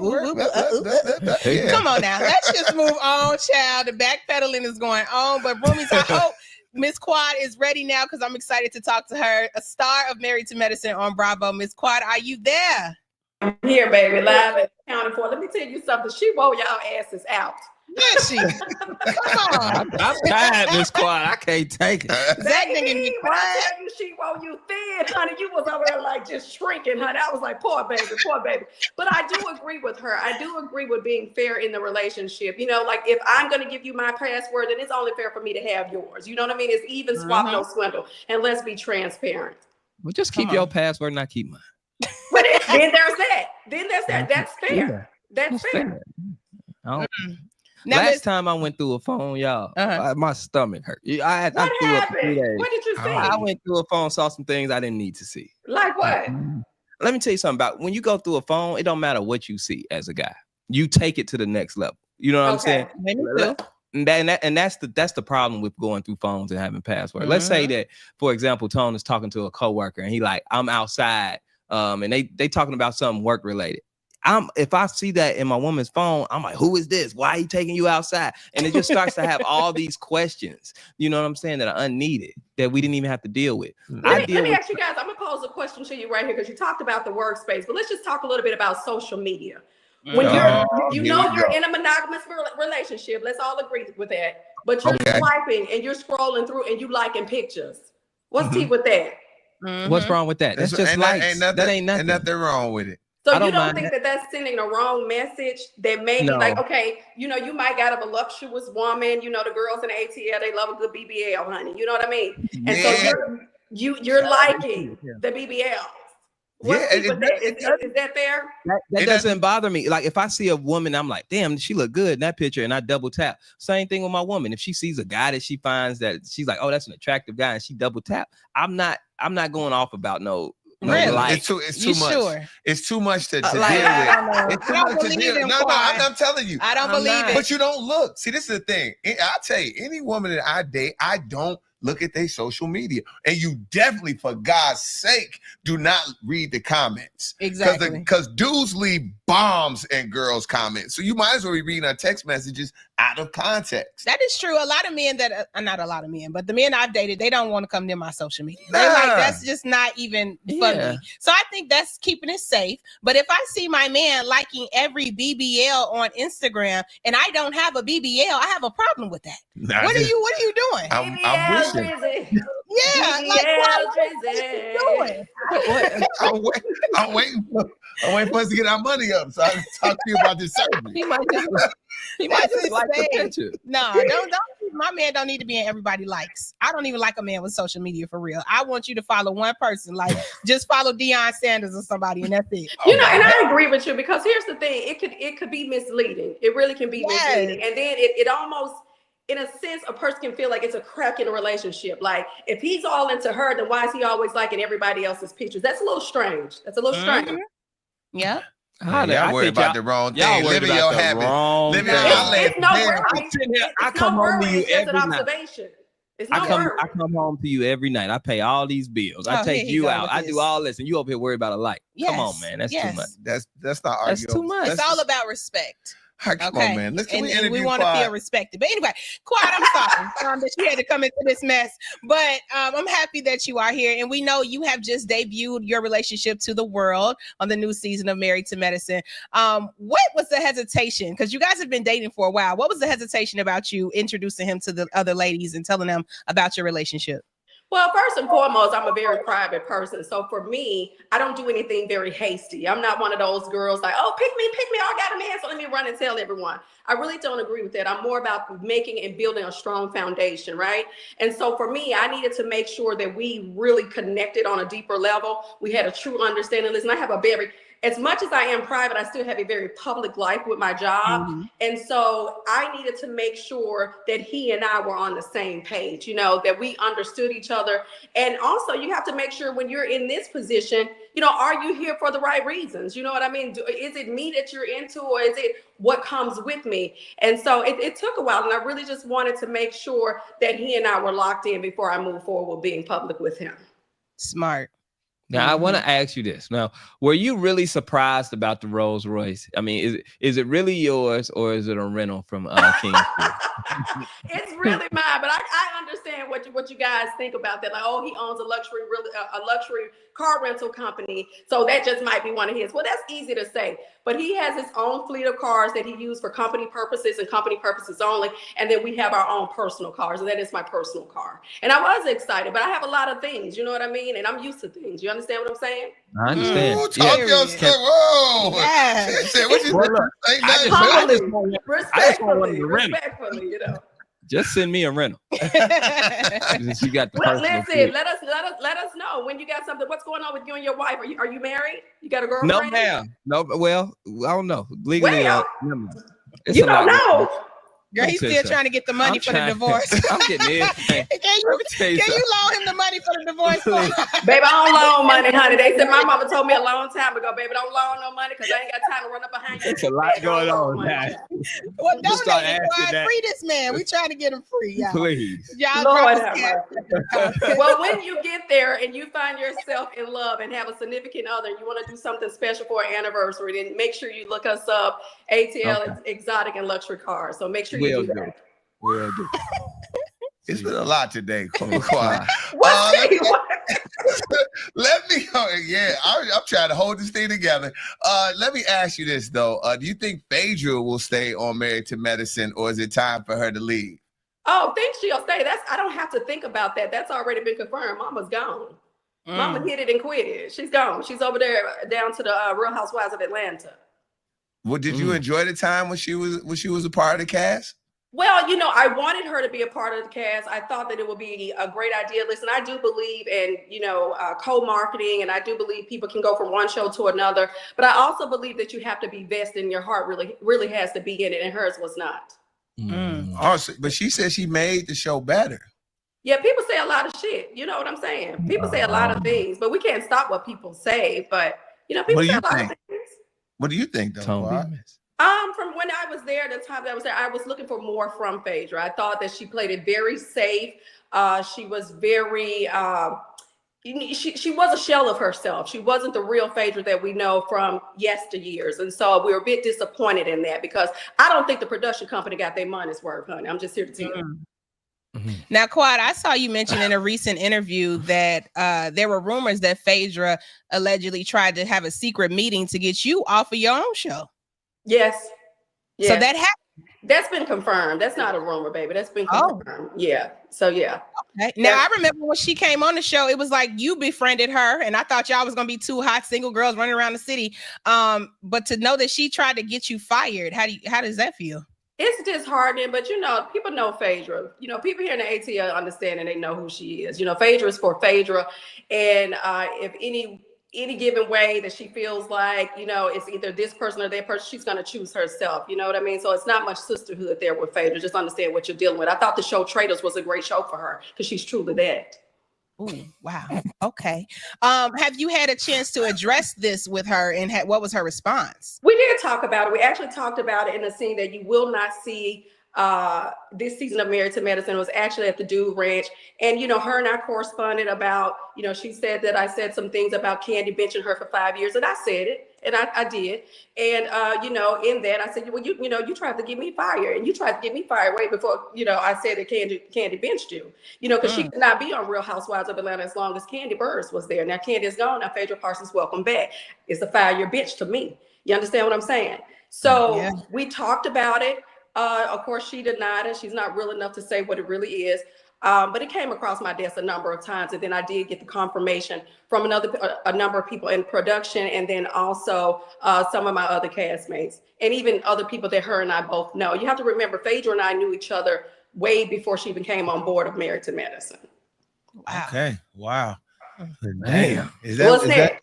Come on now, let's just move on, child. The backpedaling is going on, but Roomies, I hope Miss Quad is ready now because I'm excited to talk to her, a star of Married to Medicine on Bravo. Miss Quad, are you there? I'm here, baby, live and accounted for. Let me tell you something. She wore y'all asses out. Yeah, she. Come on. I'm tired, Miss Quad. I can't take it. That nigga Baby, be when I quiet. tell you she wore you thin, honey, you was over there like just shrinking, honey. I was like, poor baby, poor baby. But I do agree with her. I do agree with being fair in the relationship. You know, like if I'm going to give you my password, then it's only fair for me to have yours. You know what I mean? It's even swap, no swindle. And let's be transparent. Well, just keep your password and I keep mine. But then there's that. Then there's that. That's fair. That's fair. Now Last time I went through a phone, y'all, my stomach hurt. I What threw up happened? 3 days. What did you see? I went through a phone, saw some things I didn't need to see. Like what? Let me tell you something about when you go through a phone, it don't matter what you see as a guy. You take it to the next level. You know what I'm saying? And that's the problem with going through phones and having passwords. Let's say that, for example, Tone is talking to a coworker and he like, I'm outside, and they talking about something work related. If I see that in my woman's phone, I'm like, who is this? Why are he taking you outside? And it just starts to have all these questions, you know what I'm saying, that are unneeded, that we didn't even have to deal with. Let me ask you guys, I'm gonna pose a question to you right here because you talked about the workspace, but let's just talk a little bit about social media. When you're in a monogamous relationship, let's all agree with that, but you're swiping and you're scrolling through and you liking pictures. What's tea with that? What's wrong with that? That's just likes. That ain't nothing. Ain't nothing wrong with it. So you don't think that that's sending the wrong message? That maybe like, okay, you know, you might got a voluptuous woman. You know, the girls in the ATL, they love a good BBL, honey. You know what I mean? And so you're liking the BBL. Is that fair? That doesn't bother me. Like if I see a woman, I'm like, damn, she look good in that picture, and I double tap. Same thing with my woman. If she sees a guy that she finds that she's like, oh, that's an attractive guy, and she double tap, I'm not going off about no. Really? Like, it's too much. Sure? It's too much to Like, deal with. It's too much to deal with. No, I'm telling you. I don't believe it. But you don't look. See, this is the thing. I'll tell you, any woman that I date, I don't look at their social media. And you definitely, for God's sake, do not read the comments. Exactly. Because dudes leave bombs in girls' comments. So you might as well be reading our text messages out of context. That is true. A lot of men that not a lot of men, but the men I've dated, they don't want to come near my social media. They're like, that's just not even for me. So I think that's keeping it safe. But if I see my man liking every BBL on Instagram and I don't have a BBL, I have a problem with that. What are you doing? I'm wishing. Yeah, like what are you doing? I'm waiting for us to get our money up so I can talk to you about this surgery. He might just like the picture. No, don't. My man don't need to be in everybody likes. I don't even like a man with social media for real. I want you to follow one person, like just follow Deion Sanders or somebody, and that's it. You know, and I agree with you because here's the thing: it could be misleading. It really can be misleading, and then it almost, in a sense, a person can feel like it's a crack in a relationship. Like if he's all into her, then why is he always liking everybody else's pictures? That's a little strange. Strange. Yeah. Y'all worried about the wrong thing. Y'all Living your habit. It's no worry. I come home to you every night. Observation. I come home to you every night. I pay all these bills. I take you out. I do all this, and you over here worried about a like. Come on, man. That's too much. That's not arguable. That's too much. It's all about respect. Come on, man. And we want to feel respected. But anyway, Quad, I'm sorry that you had to come into this mess. But I'm happy that you are here. And we know you have just debuted your relationship to the world on the new season of Married to Medicine. What was the hesitation? Because you guys have been dating for a while. What was the hesitation about you introducing him to the other ladies and telling them about your relationship? Well, first and foremost, I'm a very private person. So for me, I don't do anything very hasty. I'm not one of those girls like, oh, pick me. I got a man, so let me run and tell everyone. I really don't agree with that. I'm more about making and building a strong foundation, right? And so for me, I needed to make sure that we really connected on a deeper level. We had a true understanding. Listen, I have a very as much as I am private, I still have a very public life with my job. Mm-hmm. And so I needed to make sure that he and I were on the same page, you know, that we understood each other. And also you have to make sure when you're in this position, you know, are you here for the right reasons? You know what I mean? Is it me that you're into, or is it what comes with me? And so it took a while, and I really just wanted to make sure that he and I were locked in before I moved forward with being public with him. Smart. Now, I want to ask you this. Now, were you really surprised about the Rolls Royce? I mean, is it really yours, or is it a rental from King? It's really mine, but I understand what you guys think about that. Like, oh, he owns a luxury car rental company, so that just might be one of his. Well, that's easy to say, but he has his own fleet of cars that he used for company purposes and company purposes only, and then we have our own personal cars, and that is my personal car. And I was excited, but I have a lot of things, you know what I mean? And I'm used to things. You understand what I'm saying? I understand. Ooh, talk your stuff. Whoa. Yes. Respectfully, you know. Just send me a rental. You got the well, listen, let us know when you got something. What's going on with you and your wife? Are you married? You got a girlfriend? No, ma'am. No, well, I don't know. Legally, well, you don't know. Girl, he's still trying to get the money for the divorce. I'm getting it. Can you loan him the money for the divorce? Baby, I don't loan money, honey. They said my mama told me a long time ago, baby, don't loan no money because I ain't got time to run up behind you. It's a lot going on now. Well, donate it, free this man. We trying to get him free, y'all. Please. Y'all Lord have mercy. Well, when you get there and you find yourself in love and have a significant other, and you want to do something special for an anniversary, then make sure you look us up, ATL Exotic and Luxury Cars. So make sure you do that. Will do. It's been a lot today. Let me I'm trying to hold this thing together. Let me ask you this though. Do you think Phaedra will stay on Married to Medicine, or is it time for her to leave? Oh, think she'll stay. I don't have to think about that. That's already been confirmed. Mama's gone. Mama hit it and quit it. She's gone. She's over there down to the Real Housewives of Atlanta. Well, did you enjoy the time when she was a part of the cast? Well, you know, I wanted her to be a part of the cast. I thought that it would be a great idea. Listen, I do believe in, you know, co-marketing, and I do believe people can go from one show to another. But I also believe that you have to be vested in your heart. Really has to be in it, and hers was not. Also, but she said she made the show better. Yeah, people say a lot of shit. You know what I'm saying? People say a lot of things, but we can't stop what people say. But you know, people say a lot of things. What do you think, though? From when I was there, the time that I was there, I was looking for more from Phaedra. I thought that she played it very safe. She was very, she was a shell of herself. She wasn't the real Phaedra that we know from yesteryears. And so we were a bit disappointed in that, because I don't think the production company got their money's worth, honey. I'm just here to tell you. Now, Quad, I saw you mention in a recent interview that there were rumors that Phaedra allegedly tried to have a secret meeting to get you off of your own show. Yes. So that happened. That's been confirmed. That's not a rumor, baby. That's been confirmed. Yeah. So yeah. Okay. Now I remember when she came on the show, it was like you befriended her, and I thought y'all was gonna be two hot single girls running around the city. But to know that she tried to get you fired, how does that feel? It's disheartening, but you know, people know Phaedra. You know, people here in the ATL understand and they know who she is. You know, Phaedra is for Phaedra, and if any given way that she feels like, you know, it's either this person or that person, she's going to choose herself. You know what I mean? So it's not much sisterhood there with Phaedra. Just understand what you're dealing with. I thought the show Traitors was a great show for her, because she's truly that. Ooh, wow. Okay. Have you had a chance to address this with her, and what was her response? We did talk about it. We actually talked about it in a scene that you will not see this season of Married to Medicine. Was actually at the Dude Ranch, and you know, her and I corresponded about, you know, she said that I said some things about Candy benching her for 5 years, and I said it, and I did, and you know, in that I said, well, you know, you tried to get me fired, and you tried to get me fired way before, you know, I said that Candy benched you, you know, because she could not be on Real Housewives of Atlanta as long as Candy Burris was there. Now Candy is gone. Now Phaedra Parsons, welcome back. It's a 5-year bench to me. You understand what I'm saying? So we talked about it. Of course, she denied it. She's not real enough to say what it really is. But it came across my desk a number of times. And then I did get the confirmation from a number of people in production, and then also some of my other castmates, and even other people that her and I both know. You have to remember, Phaedra and I knew each other way before she even came on board of Married to Medicine. Wow. Okay. Wow. Damn. What's that?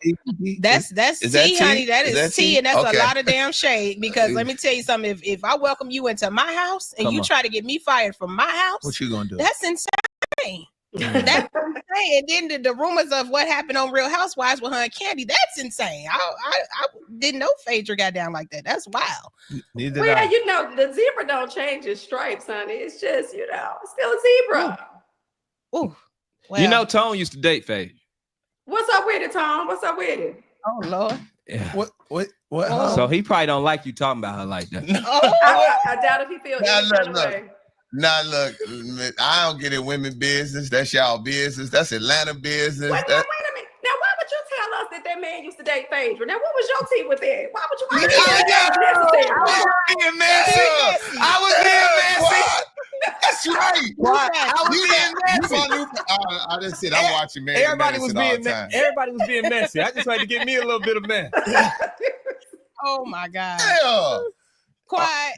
That's Is that tea, tea? honey. That Is is that tea, tea? and that's Okay. a lot of damn shade. Because let me tell you something. If I welcome you into my house and Come you on. try to get me fired from my house, What you gonna do? that's insane. That's insane. And then the rumors of what happened on Real Housewives with her and Candy, that's insane. I didn't know Phaedra got down like that. That's wild. Neither Well, did I. you know, the zebra don't change its stripes, honey. It's just, you know, it's still a zebra. Ooh. Well, You know, Tone used to date Faye. What's up with it, Tom? What's up with it? oh Lord. Yeah. What? Oh. So he probably don't like you talking about her like that. Oh, I doubt if he feels Nah, any kind of look. way. Nah, look, I don't get in women business. That's y'all business. That's Atlanta business. Wait a minute. Now, why would you tell us that man used to date Phaedra? Now, what was your tea with that? Why would you? Being messy. I was being messy. That's right. I was being messy. I just said I'm watching man. Everybody was being messy. I just had to get me a little bit of mess. oh my God. Yeah. Quiet.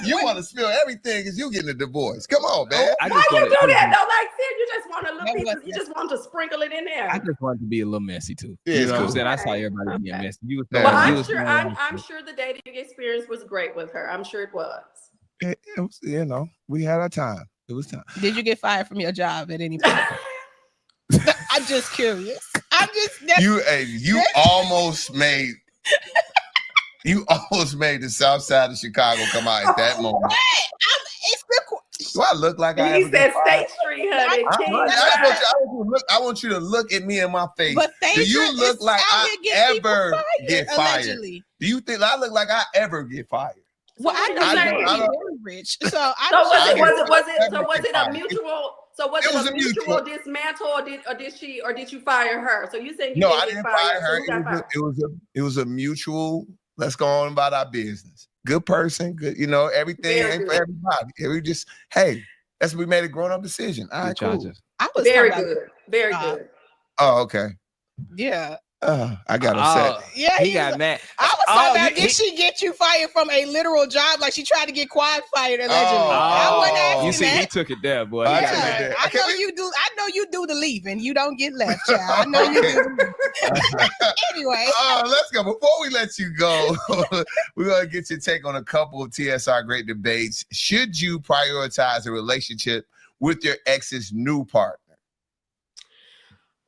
You want to spill everything because you getting a divorce. Come on, man. I Why just you wanted, do that? No, like, see, you just want a little That piece. was You just want to sprinkle it in there. I just wanted to be a little messy too. Yeah, You it's know what I'm cool. saying? I saw everybody being messy. You was Well, Well, Yeah. you I'm was sure. doing- I'm sure the dating experience was great with her. I'm sure it was. It was, you know, we had our time. It was time. Did you get fired from your job at any point? I'm just curious. You almost made the South Side of Chicago come out at that moment. Do I look like I He ever get said fired? State Street, honey. I want you to look at me in my face. But Do you Phaedra look is like out I here getting people ever fired, get fired? allegedly. Do you think I look like I ever get fired? Well, I know I you're don't- very rich, so I So was it a fired. mutual? So was It it was a a mutual mutual. dismantle, or did you fire her? So you saying you No, didn't I get didn't fired? fire So her. who got fired? It was a mutual. Let's go on about our business. Good person, good. You know, everything Very ain't for good. everybody. We just, hey, we made a grown up decision. All right, Good cool. charges. I was Very talking about- good. Very good. Oh, okay. Yeah. I got upset. Yeah, he got mad. I was talking about, he- did she get you fired from a literal job? Like she tried to get Quad fired allegedly. Oh. I wasn't asking You see, that. he took it there, boy. I He got took it mad. there. I Okay, know you do. I know you do the leaving. You don't get left, child. I know you do. Anyway, Let's go. Before we let you go, we're gonna get your take on a couple of TSR great debates. Should you prioritize a relationship with your ex's new partner?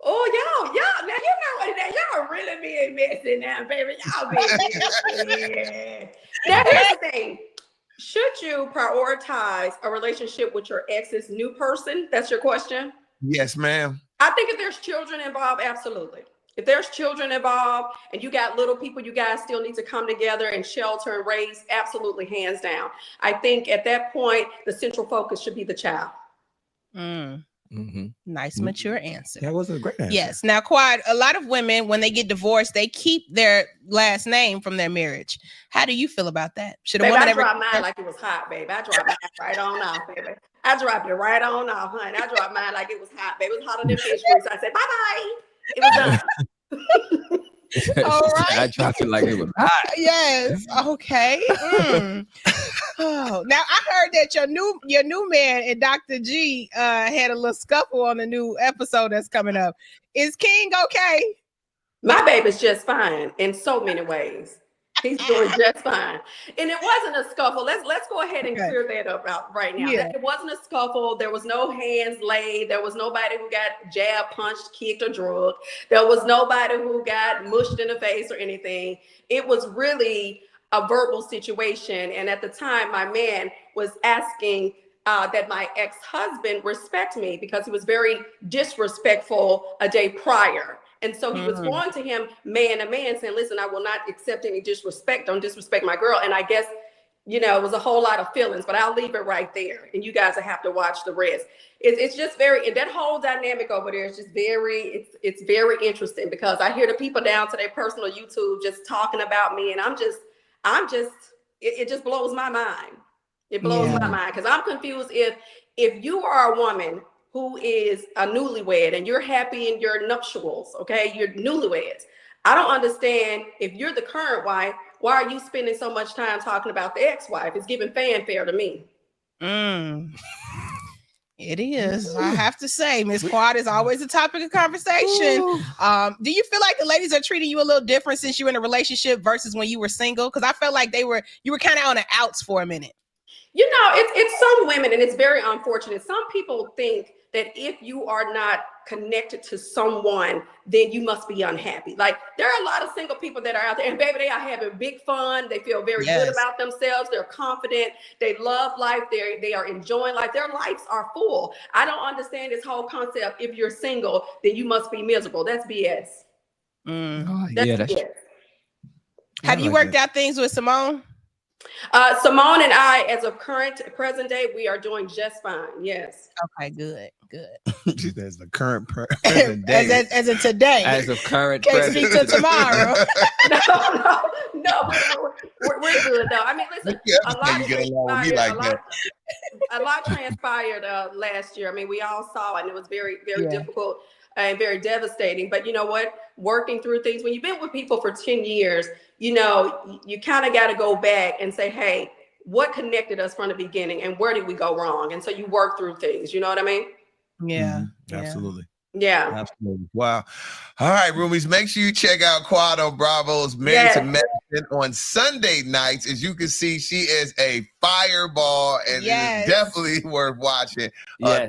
Oh, y'all, now you know what? Now y'all really being messy now, baby. Y'all being messy. Now here's the thing: should you prioritize a relationship with your ex's new person? That's your question. Yes, ma'am. I think if there's children involved, absolutely. If there's children involved and you got little people, you guys still need to come together and shelter and raise, absolutely, hands down. I think at that point, the central focus should be the child. Nice, mature answer. That was a great answer. Yes. Now, Quad, a lot of women, when they get divorced, they keep their last name from their marriage. How do you feel about that? Should a Baby, woman I ever? dropped mine like it was hot, baby. I dropped mine right on off, baby. I dropped it right on off, honey. I dropped mine like it was hot, baby. It was hotter than fish grease. I said, bye-bye. It was done. All right. I dropped it like it was hot. Yes. Okay. Oh, now I heard that your new man and Dr. G had a little scuffle on the new episode that's coming up. Is King okay? My baby's just fine in so many ways. He's doing just fine. And it wasn't a scuffle. Let's go ahead and clear that up out right now. Yeah. It wasn't a scuffle. There was no hands laid. There was nobody who got jabbed, punched, kicked, or drugged. There was nobody who got mushed in the face or anything. It was really a verbal situation. And at the time, my man was asking that my ex-husband respect me because he was very disrespectful a day prior. And so he was going to him man to man saying, listen, I will not accept any disrespect. Don't disrespect my girl. And I guess, you know, it was a whole lot of feelings, but I'll leave it right there. And you guys will have to watch the rest. It's just very, and that whole dynamic over there is just very, it's very interesting because I hear the people down to their personal YouTube just talking about me. And it just blows my mind. It blows my mind because I'm confused if you are a woman who is a newlywed and you're happy in your nuptials, okay? You're newlyweds. I don't understand if you're the current wife, why are you spending so much time talking about the ex-wife? It's giving fanfare to me. It is. I have to say, Miss Quad is always a topic of conversation. Do you feel like the ladies are treating you a little different since you're in a relationship versus when you were single? Because I felt like you were kind of on the outs for a minute. You know, it's some women, and it's very unfortunate. Some people think that if you are not connected to someone, then you must be unhappy. Like, there are a lot of single people that are out there, and baby, they are having big fun. They feel very good about themselves. They're confident. They love life. They are enjoying life. Their lives are full. I don't understand this whole concept. If you're single, then you must be miserable. That's BS. That's BS. Have you worked out things with Simone? Simone and I, as of present day, we are doing just fine. Yes. Okay, good. She says the current present day. As of today. As of current Can't present. speak to tomorrow. No, we're good though. I mean, listen, a lot transpired last year. I mean, we all saw it, and it was very, very difficult and very devastating. But you know what? Working through things, when you've been with people for 10 years, you know, you kind of got to go back and say, hey, what connected us from the beginning and where did we go wrong? And so you work through things, you know what I mean? Yeah. Absolutely. Yeah. Absolutely. Wow. All right, roomies, make sure you check out Quado Bravo's Married to Medicine on Sunday nights. As you can see, she is a fireball, and it is definitely worth watching.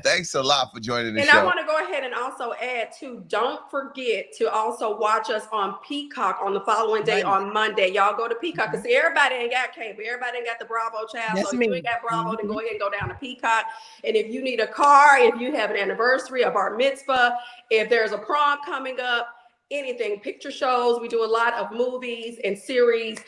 Thanks a lot for joining the show. And I want to go ahead and also add too, don't forget to also watch us on Peacock on the following day on Monday. Y'all go to Peacock because see, everybody ain't got cable. Everybody ain't got the Bravo channel. So if you ain't got Bravo, then go ahead and go down to Peacock. And if you need a car, if you have an anniversary, a bar mitzvah, if there's a prom coming up, anything, picture shows, we do a lot of movies and series.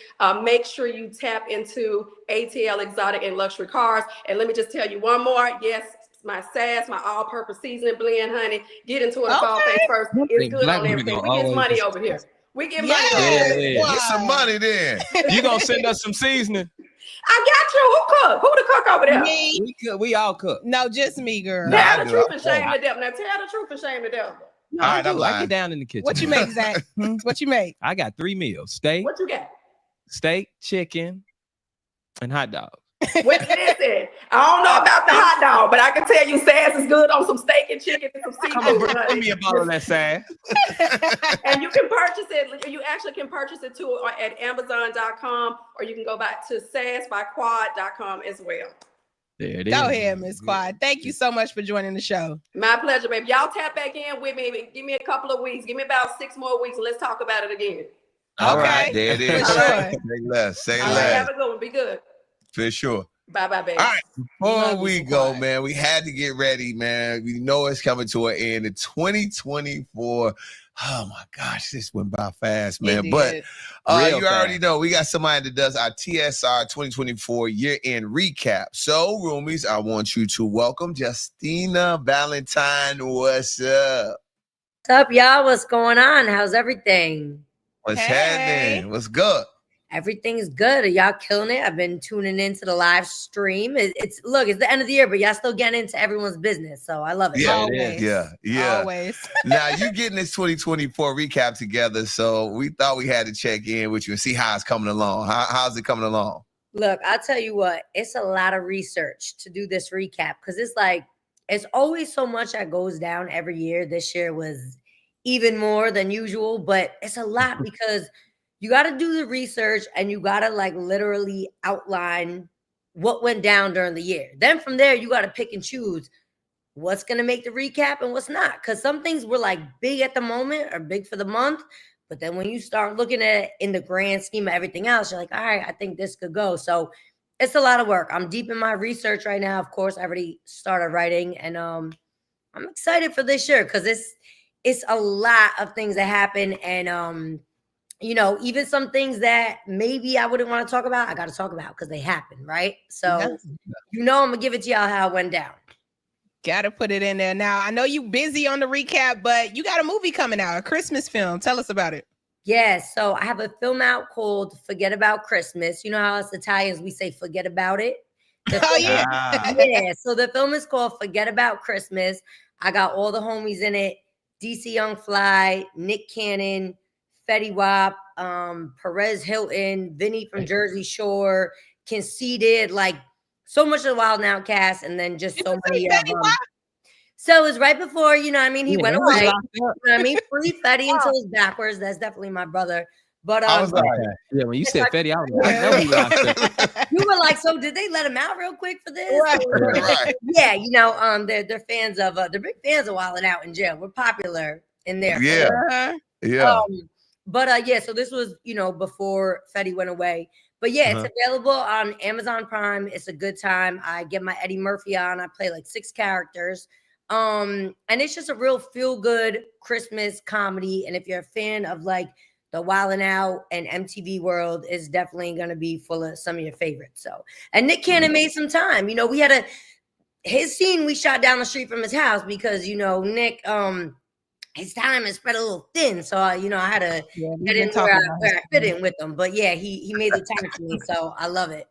Make sure you tap into ATL Exotic and Luxury Cars. And let me just tell you one more. Yes, my SAS, my all-purpose seasoning blend, honey. Get into it fall face first. It's good on everything. We get money over here. We get money over here. Get some money then. You gonna send us some seasoning? I got you. Who cook? Who the cook over there? Me. We all cook. No, just me, girl. Tell the truth and shame the devil. Now tell the truth and shame the devil. No, I get down in the kitchen. What you make, Zach? What you make? I got 3 meals: steak. What you got? Steak, chicken, and hot dog. Listen, I don't know about the hot dog, but I can tell you SAS is good on some steak and chicken and some seafood. Give me a bottle of that SAS. And you can purchase it. You actually can purchase it too at Amazon.com, or you can go back to sasbyquad.com as well. There it is. Go ahead, Miss Quad. Thank you so much for joining the show. My pleasure, baby. Y'all tap back in with me. Give me a couple of weeks. Give me about 6 more weeks, and let's talk about it again. All right, there it is. For sure. Say less. Say All less. right, have a good one. Be good. For sure. Bye, baby. All right, before we go, man, we had to get ready, man. We know it's coming to an end in 2024. Oh my gosh, this went by fast, man. But you already know we got somebody that does our TSR 2024 year-end recap. So, roomies, I want you to welcome Justina Valentine. What's up? What's up, y'all? What's going on? How's everything? What's happening? What's good? Everything's good. Are y'all killing it? I've been tuning into the live stream. It's the end of the year, but y'all still getting into everyone's business. So I love it. Yeah, Always. yeah. Always. Now you getting this 2024 recap together. So we thought we had to check in with you and see how it's coming along. How's it coming along? Look, I'll tell you what, it's a lot of research to do this recap because it's always so much that goes down every year. This year was even more than usual, but it's a lot because you got to do the research and you got to literally outline what went down during the year. Then from there, you got to pick and choose what's going to make the recap and what's not. Because some things were big at the moment or big for the month. But then when you start looking at it in the grand scheme of everything else, you're like, all right, I think this could go. So it's a lot of work. I'm deep in my research right now. Of course, I already started writing and I'm excited for this year because it's a lot of things that happen and even some things that maybe I wouldn't want to talk about, I got to talk about because they happen, right? So, I'm going to give it to y'all how it went down. Got to put it in there. Now, I know you busy on the recap, but you got a movie coming out, a Christmas film. Tell us about it. Yeah, so I have a film out called Forget About Christmas. You know how us Italians, we say forget about it? Yeah, so the film is called Forget About Christmas. I got all the homies in it. DC Young Fly, Nick Cannon, Fetty Wap, Perez Hilton, Vinny from Jersey Shore, Conceited, so much of the Wild Now cast, and then just so many of them. So it was right before, you know what I mean? He went away. You locked know up. what I mean? Free Fetty until it's backwards. That's definitely my brother. But I was like, Yeah, when you said Fetty, I was like, I know he locked up. you were like, so did they let him out real quick for this? Right. right. Yeah, you know, they're fans of they're big fans of Wildin' Out in jail. We're popular in there. Yeah. Uh-huh. Yeah. But yeah, so this was, you know, before Fetty went away. But yeah, it's available on Amazon Prime. It's a good time. I get my Eddie Murphy on. I play like 6 characters. And it's just a real feel-good Christmas comedy. And if you're a fan of like the Wildin' Out and MTV world, is definitely gonna be full of some of your favorites. So, and Nick Cannon made some time. You know, we had his scene we shot down the street from his house because, you know, Nick his time is spread a little thin. So you know, I had to get in where I fit in with him. But yeah, he made the time for me. So I love it.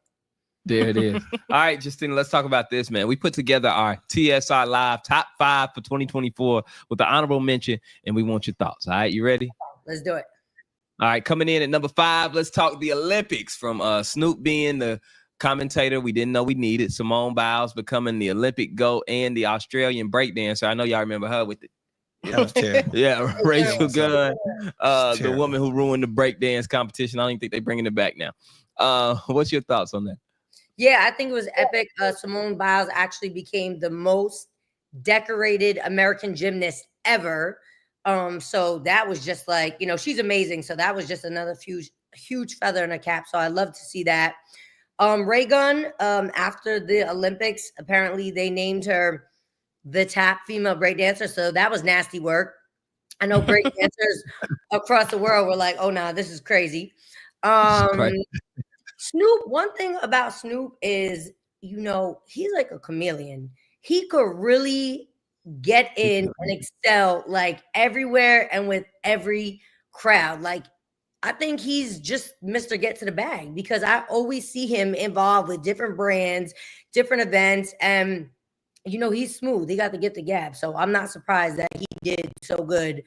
There it is. All right, Justina, let's talk about this, man. We put together our TSR Live top 5 for 2024 with the honorable mention, and we want your thoughts. All right, you ready? Let's do it. All right, coming in at number 5, let's talk the Olympics from Snoop being the commentator we didn't know we needed. Simone Biles becoming the Olympic GOAT and the Australian breakdancer. I know y'all remember her with the That was terrible. yeah, Rachel Gunn, the woman who ruined the breakdance competition. I don't even think they're bringing it back now. What's your thoughts on that? Yeah, I think it was epic. Simone Biles actually became the most decorated American gymnast ever. So that was just like, you know, she's amazing. So that was just another huge feather in her cap. So I love to see that. Ray Gunn, after the Olympics, apparently they named her the top female breakdancer. So that was nasty work. I know breakdancers across the world were like, oh, no, this is crazy. Snoop, one thing about Snoop is, you know, he's like a chameleon. He could really get in and excel like everywhere and with every crowd. Like, I think he's just Mr. Get to the Bag because I always see him involved with different brands, different events, and you know, he's smooth. He got to get the gab. So I'm not surprised that he did so good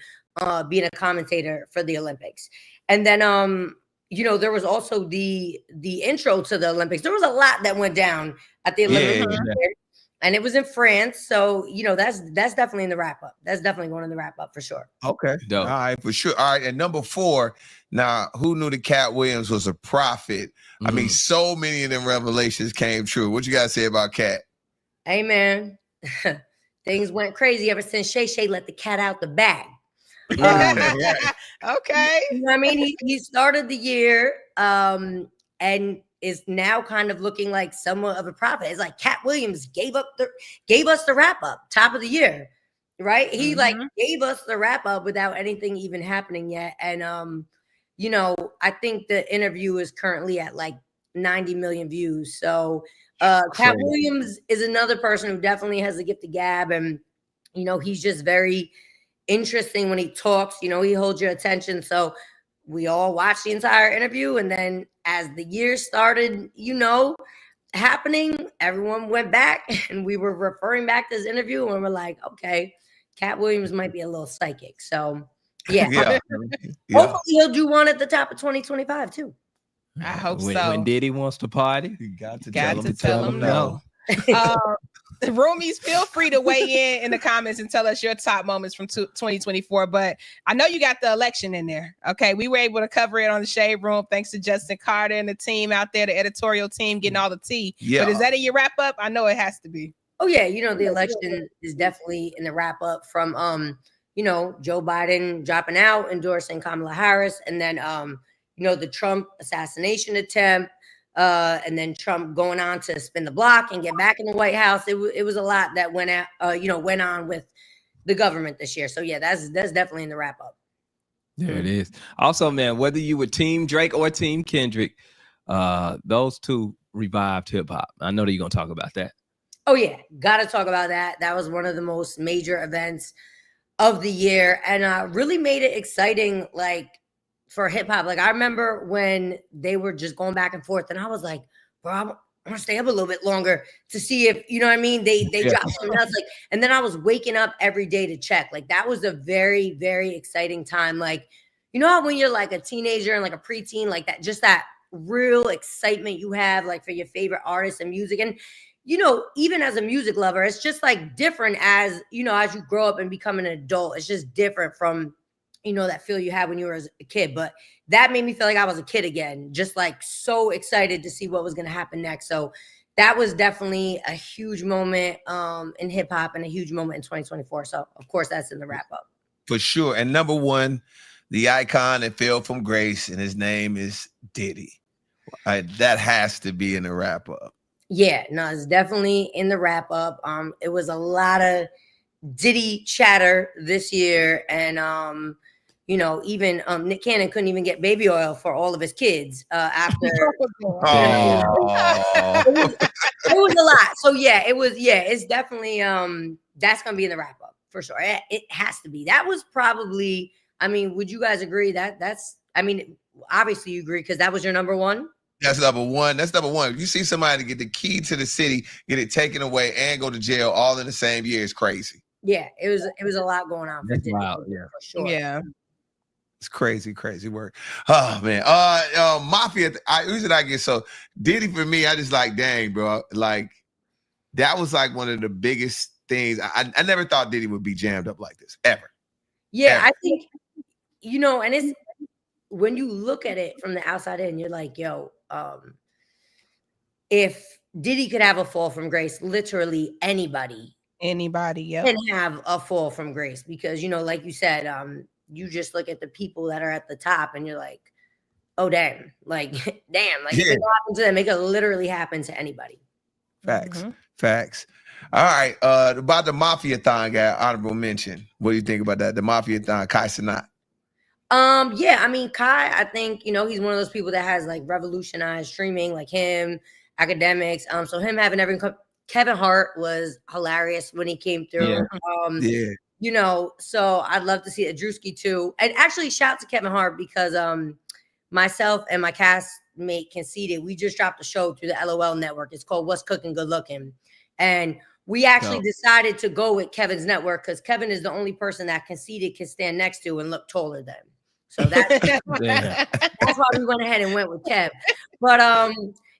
being a commentator for the Olympics. And then you know, there was also the intro to the Olympics. There was a lot that went down at the Olympics. And it was in France. So, you know, that's definitely in the wrap up. That's definitely going in the wrap up for sure. Okay. Dope. All right, for sure. All right. And number 4, now, who knew that Cat Williams was a prophet? I mean, so many of them revelations came true. What you guys say about Cat? Hey, man. Things went crazy ever since Shay Shay let the cat out the bag. Okay. You know what I mean? He started the year and is now kind of looking like somewhat of a prophet. It's like Cat Williams gave us the wrap up, top of the year, right? He like gave us the wrap up without anything even happening yet. And you know, I think the interview is currently at like 90 million views. So Cat Williams is another person who definitely has the gift of gab, and you know, he's just very interesting when he talks. You know, he holds your attention. So we all watched the entire interview, and then as the year started, you know, happening, everyone went back and we were referring back to this interview, and we're like, okay, Cat Williams might be a little psychic. So yeah. Hopefully he'll do one at the top of 2025 too. I hope so. When Diddy wants to party, you got to tell him no. Roomies, feel free to weigh in the comments and tell us your top moments from 2024. But I know you got the election in there. Okay, we were able to cover it on the Shade Room thanks to Justin Carter and the team out there, the editorial team, getting all the tea. Yeah. But is that in your wrap up? I know it has to be. Oh yeah, you know, the election is definitely in the wrap up from you know, Joe Biden dropping out, endorsing Kamala Harris, and then you know, the Trump assassination attempt. And then Trump going on to spin the block and get back in the White House. It was a lot that went on with the government this year. So yeah, that's definitely in the wrap up. There it is. Also, man, whether you were Team Drake or Team Kendrick, those two revived hip hop. I know that you're gonna talk about that. Oh yeah, gotta talk about that. That was one of the most major events of the year, and really made it exciting, like, for hip hop. Like, I remember when they were just going back and forth, and I was like, bro, I want to stay up a little bit longer to see if, you know what I mean, they dropped something else. Like, and then I was waking up every day to check. Like, that was a very, very exciting time. Like, you know how when you're like a teenager and like a preteen, like that, just that real excitement you have like for your favorite artists and music. And, you know, even as a music lover, it's just like different as, you know, as you grow up and become an adult. It's just different from, you know, that feel you had when you were a kid. But that made me feel like I was a kid again, just like so excited to see what was going to happen next. So that was definitely a huge moment in hip hop and a huge moment in 2024. So of course that's in the wrap up. For sure. And number one, the icon that fell from grace, and his name is Diddy. That has to be in the wrap up. Yeah, no, it's definitely in the wrap up. It was a lot of Diddy chatter this year, and you know, even Nick Cannon couldn't even get baby oil for all of his kids after. It was a lot. So yeah, it was. Yeah, it's definitely that's gonna be in the wrap up for sure. It has to be. That was probably. I mean, would you guys agree that that's? I mean, obviously you agree because that was your number one. That's number one. That's number one. If you see somebody get the key to the city, get it taken away, and go to jail all in the same year, it's crazy. Yeah, it was a lot going on. That's wild. Yeah, for sure. Yeah. It's crazy work. Oh man. Mafia. I get so Diddy for me. I just like, dang, bro. Like that was like one of the biggest things. I never thought Diddy would be jammed up like this ever. Yeah, ever. I think you know, and it's when you look at it from the outside in, you're like, yo, if Diddy could have a fall from grace, literally anybody, yep, can have a fall from grace because you know, like you said, you just look at the people that are at the top and you're like, oh damn, like if it could happen to them, it could literally happen to anybody. Facts. All right, about the Mafia-thon guy, honorable mention. What do you think about that? The Mafia-thon, Kai Cenat. Yeah, I mean, Kai, I think, you know, he's one of those people that has like revolutionized streaming, like him, academics. So him having Kevin Hart was hilarious when he came through. You know, so I'd love to see it. Drewski too. And actually shout out to Kevin Hart because myself and my castmate Conceited, we just dropped a show through the LOL network. It's called What's Cooking Good Looking. And we actually decided to go with Kevin's network because Kevin is the only person that Conceited can stand next to and look taller than. So that's why we went ahead and went with Kev. But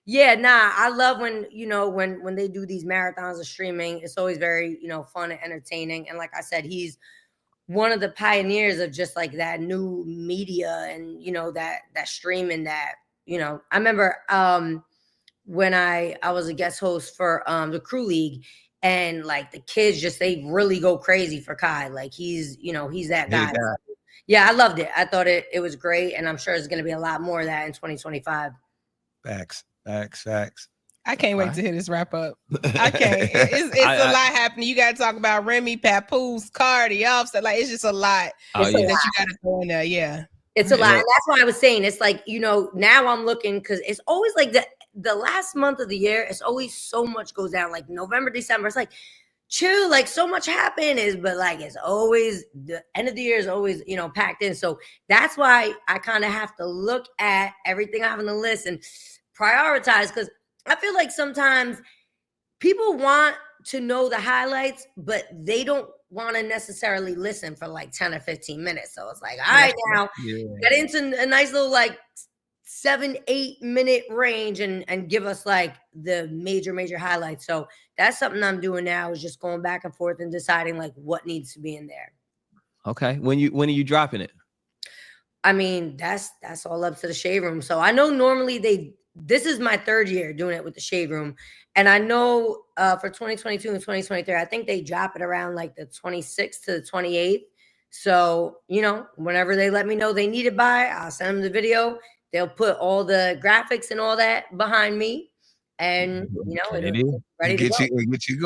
yeah, I love when, you know, when they do these marathons of streaming, it's always very, you know, fun and entertaining. And like I said, he's one of the pioneers of just like that new media and, you know, that streaming that, you know, I remember when I was a guest host for the Crew League and like the kids they really go crazy for Kai. Like he's, you know, he's that guy. Yeah, I loved it. I thought it was great. And I'm sure there's going to be a lot more of that in 2025. Facts. I can't wait to hear this wrap up. I can't. It's a lot happening. You got to talk about Remy, Papoose, Cardi, Offset. Like it's just a lot that you got to go in there. Yeah, it's a lot, and that's why I was saying it's like, you know, now I'm looking because it's always like the last month of the year. It's always so much goes down. Like November, December. It's like chill, like so much happens, but like it's always the end of the year is always, you know, packed in. So that's why I kind of have to look at everything I have on the list and prioritize because I feel like sometimes people want to know the highlights, but they don't want to necessarily listen for like 10 or 15 minutes. So it's like, all right, now get into a nice little like 7-8 minute range and give us like the major highlights. So that's something I'm doing now is just going back and forth and deciding like what needs to be in there. Okay. When are you dropping it? I mean, that's all up to the Shade Room. So I know normally this is my third year doing it with the Shade Room. And I know for 2022 and 2023, I think they drop it around like the 26th to the 28th. So, you know, whenever they let me know they need it by, I'll send them the video. They'll put all the graphics and all that behind me. And, you know, it's ready to go. Get you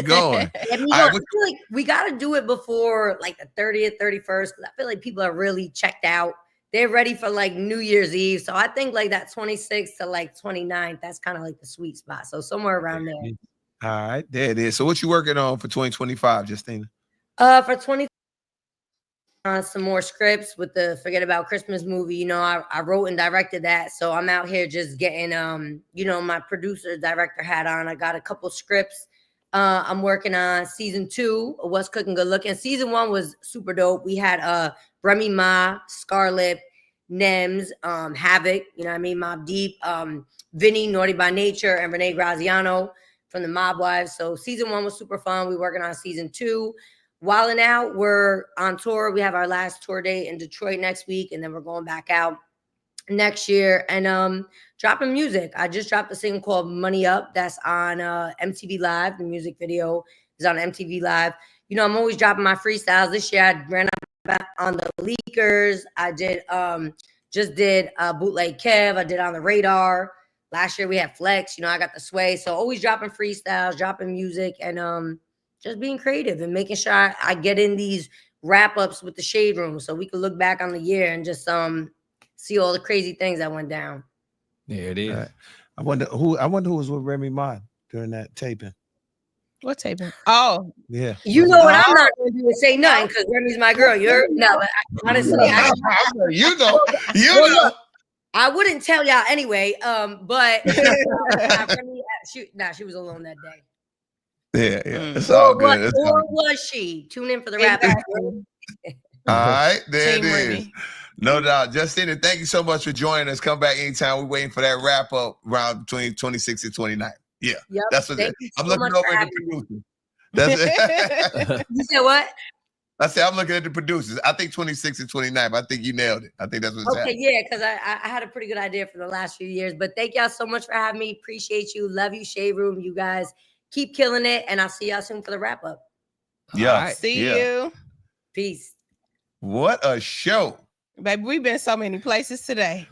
going. I mean, I feel like we got to do it before like the 30th, 31st. Because I feel like people are really checked out. They're ready for like New Year's Eve. So I think like that 26th to like 29th, that's kind of like the sweet spot. So somewhere around there. All right, there it is. So what you working on for 2025, Justina? For 20, some more scripts with the Forget About Christmas movie. You know, I wrote and directed that. So I'm out here just getting, you know, my producer, director hat on. I got a couple scripts. I'm working on season 2 of What's Cooking Good Looking. Season 1 was super dope. We had Remy Ma, Scarlett, Nems, Havoc, you know what I mean, Mobb Deep, Vinny, Naughty by Nature, and Renee Graziano from the Mob Wives. So season 1 was super fun. We're working on season 2. While now we're on tour. We have our last tour date in Detroit next week, and then we're going back out next year and dropping music. I just dropped a single called Money Up that's on MTV Live. The music video is on MTV Live. You know, I'm always dropping my freestyles. This year I ran up on the Leakers. I did just did Bootleg Kev. I did On the Radar. Last year we had Flex. You know, I got the Sway. So always dropping freestyles, dropping music, and just being creative and making sure I get in these wrap-ups with the Shade Room so we can look back on the year and just see all the crazy things that went down. There it is. Right. I wonder who was with Remy Ma during that taping. What taping? Oh, yeah. You know what I'm not going to do is say nothing because Remy's my girl. You're no, honestly, you know. I wouldn't tell y'all anyway. But Remy, she was alone that day. Yeah. It's all good. Or was she? Tune in for the rap. All right, there it is. No doubt. Justina, thank you so much for joining us. Come back anytime. We're waiting for that wrap up round between 26 and 29. Yeah. Yep. That's what I'm looking over at the producers. That's it. You said what? I said I'm looking at the producers. I think 26 and 29. But I think you nailed it. I think that's what's happening. Yeah, because I had a pretty good idea for the last few years. But thank y'all so much for having me. Appreciate you. Love you, Shade Room. You guys keep killing it. And I'll see y'all soon for the wrap up. Yeah. See you. Peace. What a show. Baby, we've been so many places today.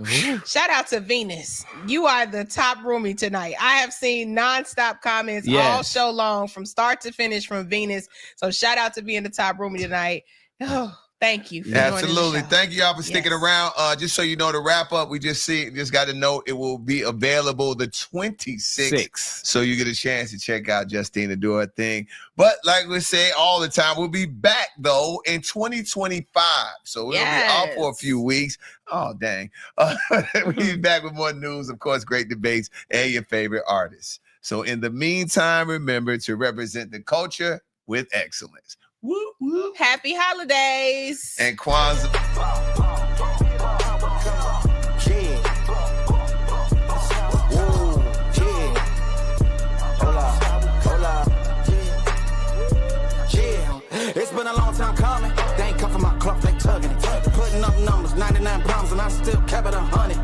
Shout out to Venus. You are the top roomie tonight. I have seen nonstop comments all show long from start to finish from Venus. So shout out to being the top roomie tonight. Oh, thank you. Absolutely. Thank you all for sticking around. Just so you know, the wrap up, we just got to note it will be available the 26th. So you get a chance to check out Justina do her thing. But like we say all the time, we'll be back though in 2025. So we'll be off for a few weeks. Oh, dang. We'll be back with more news, of course, great debates and your favorite artists. So in the meantime, remember to represent the culture with excellence. Woo, woo. Happy holidays. And Kwanzaa. It's been a long time coming. They ain't come from my cloth, they tugging it. Putting up numbers, 99 pounds, and I still kept it 100.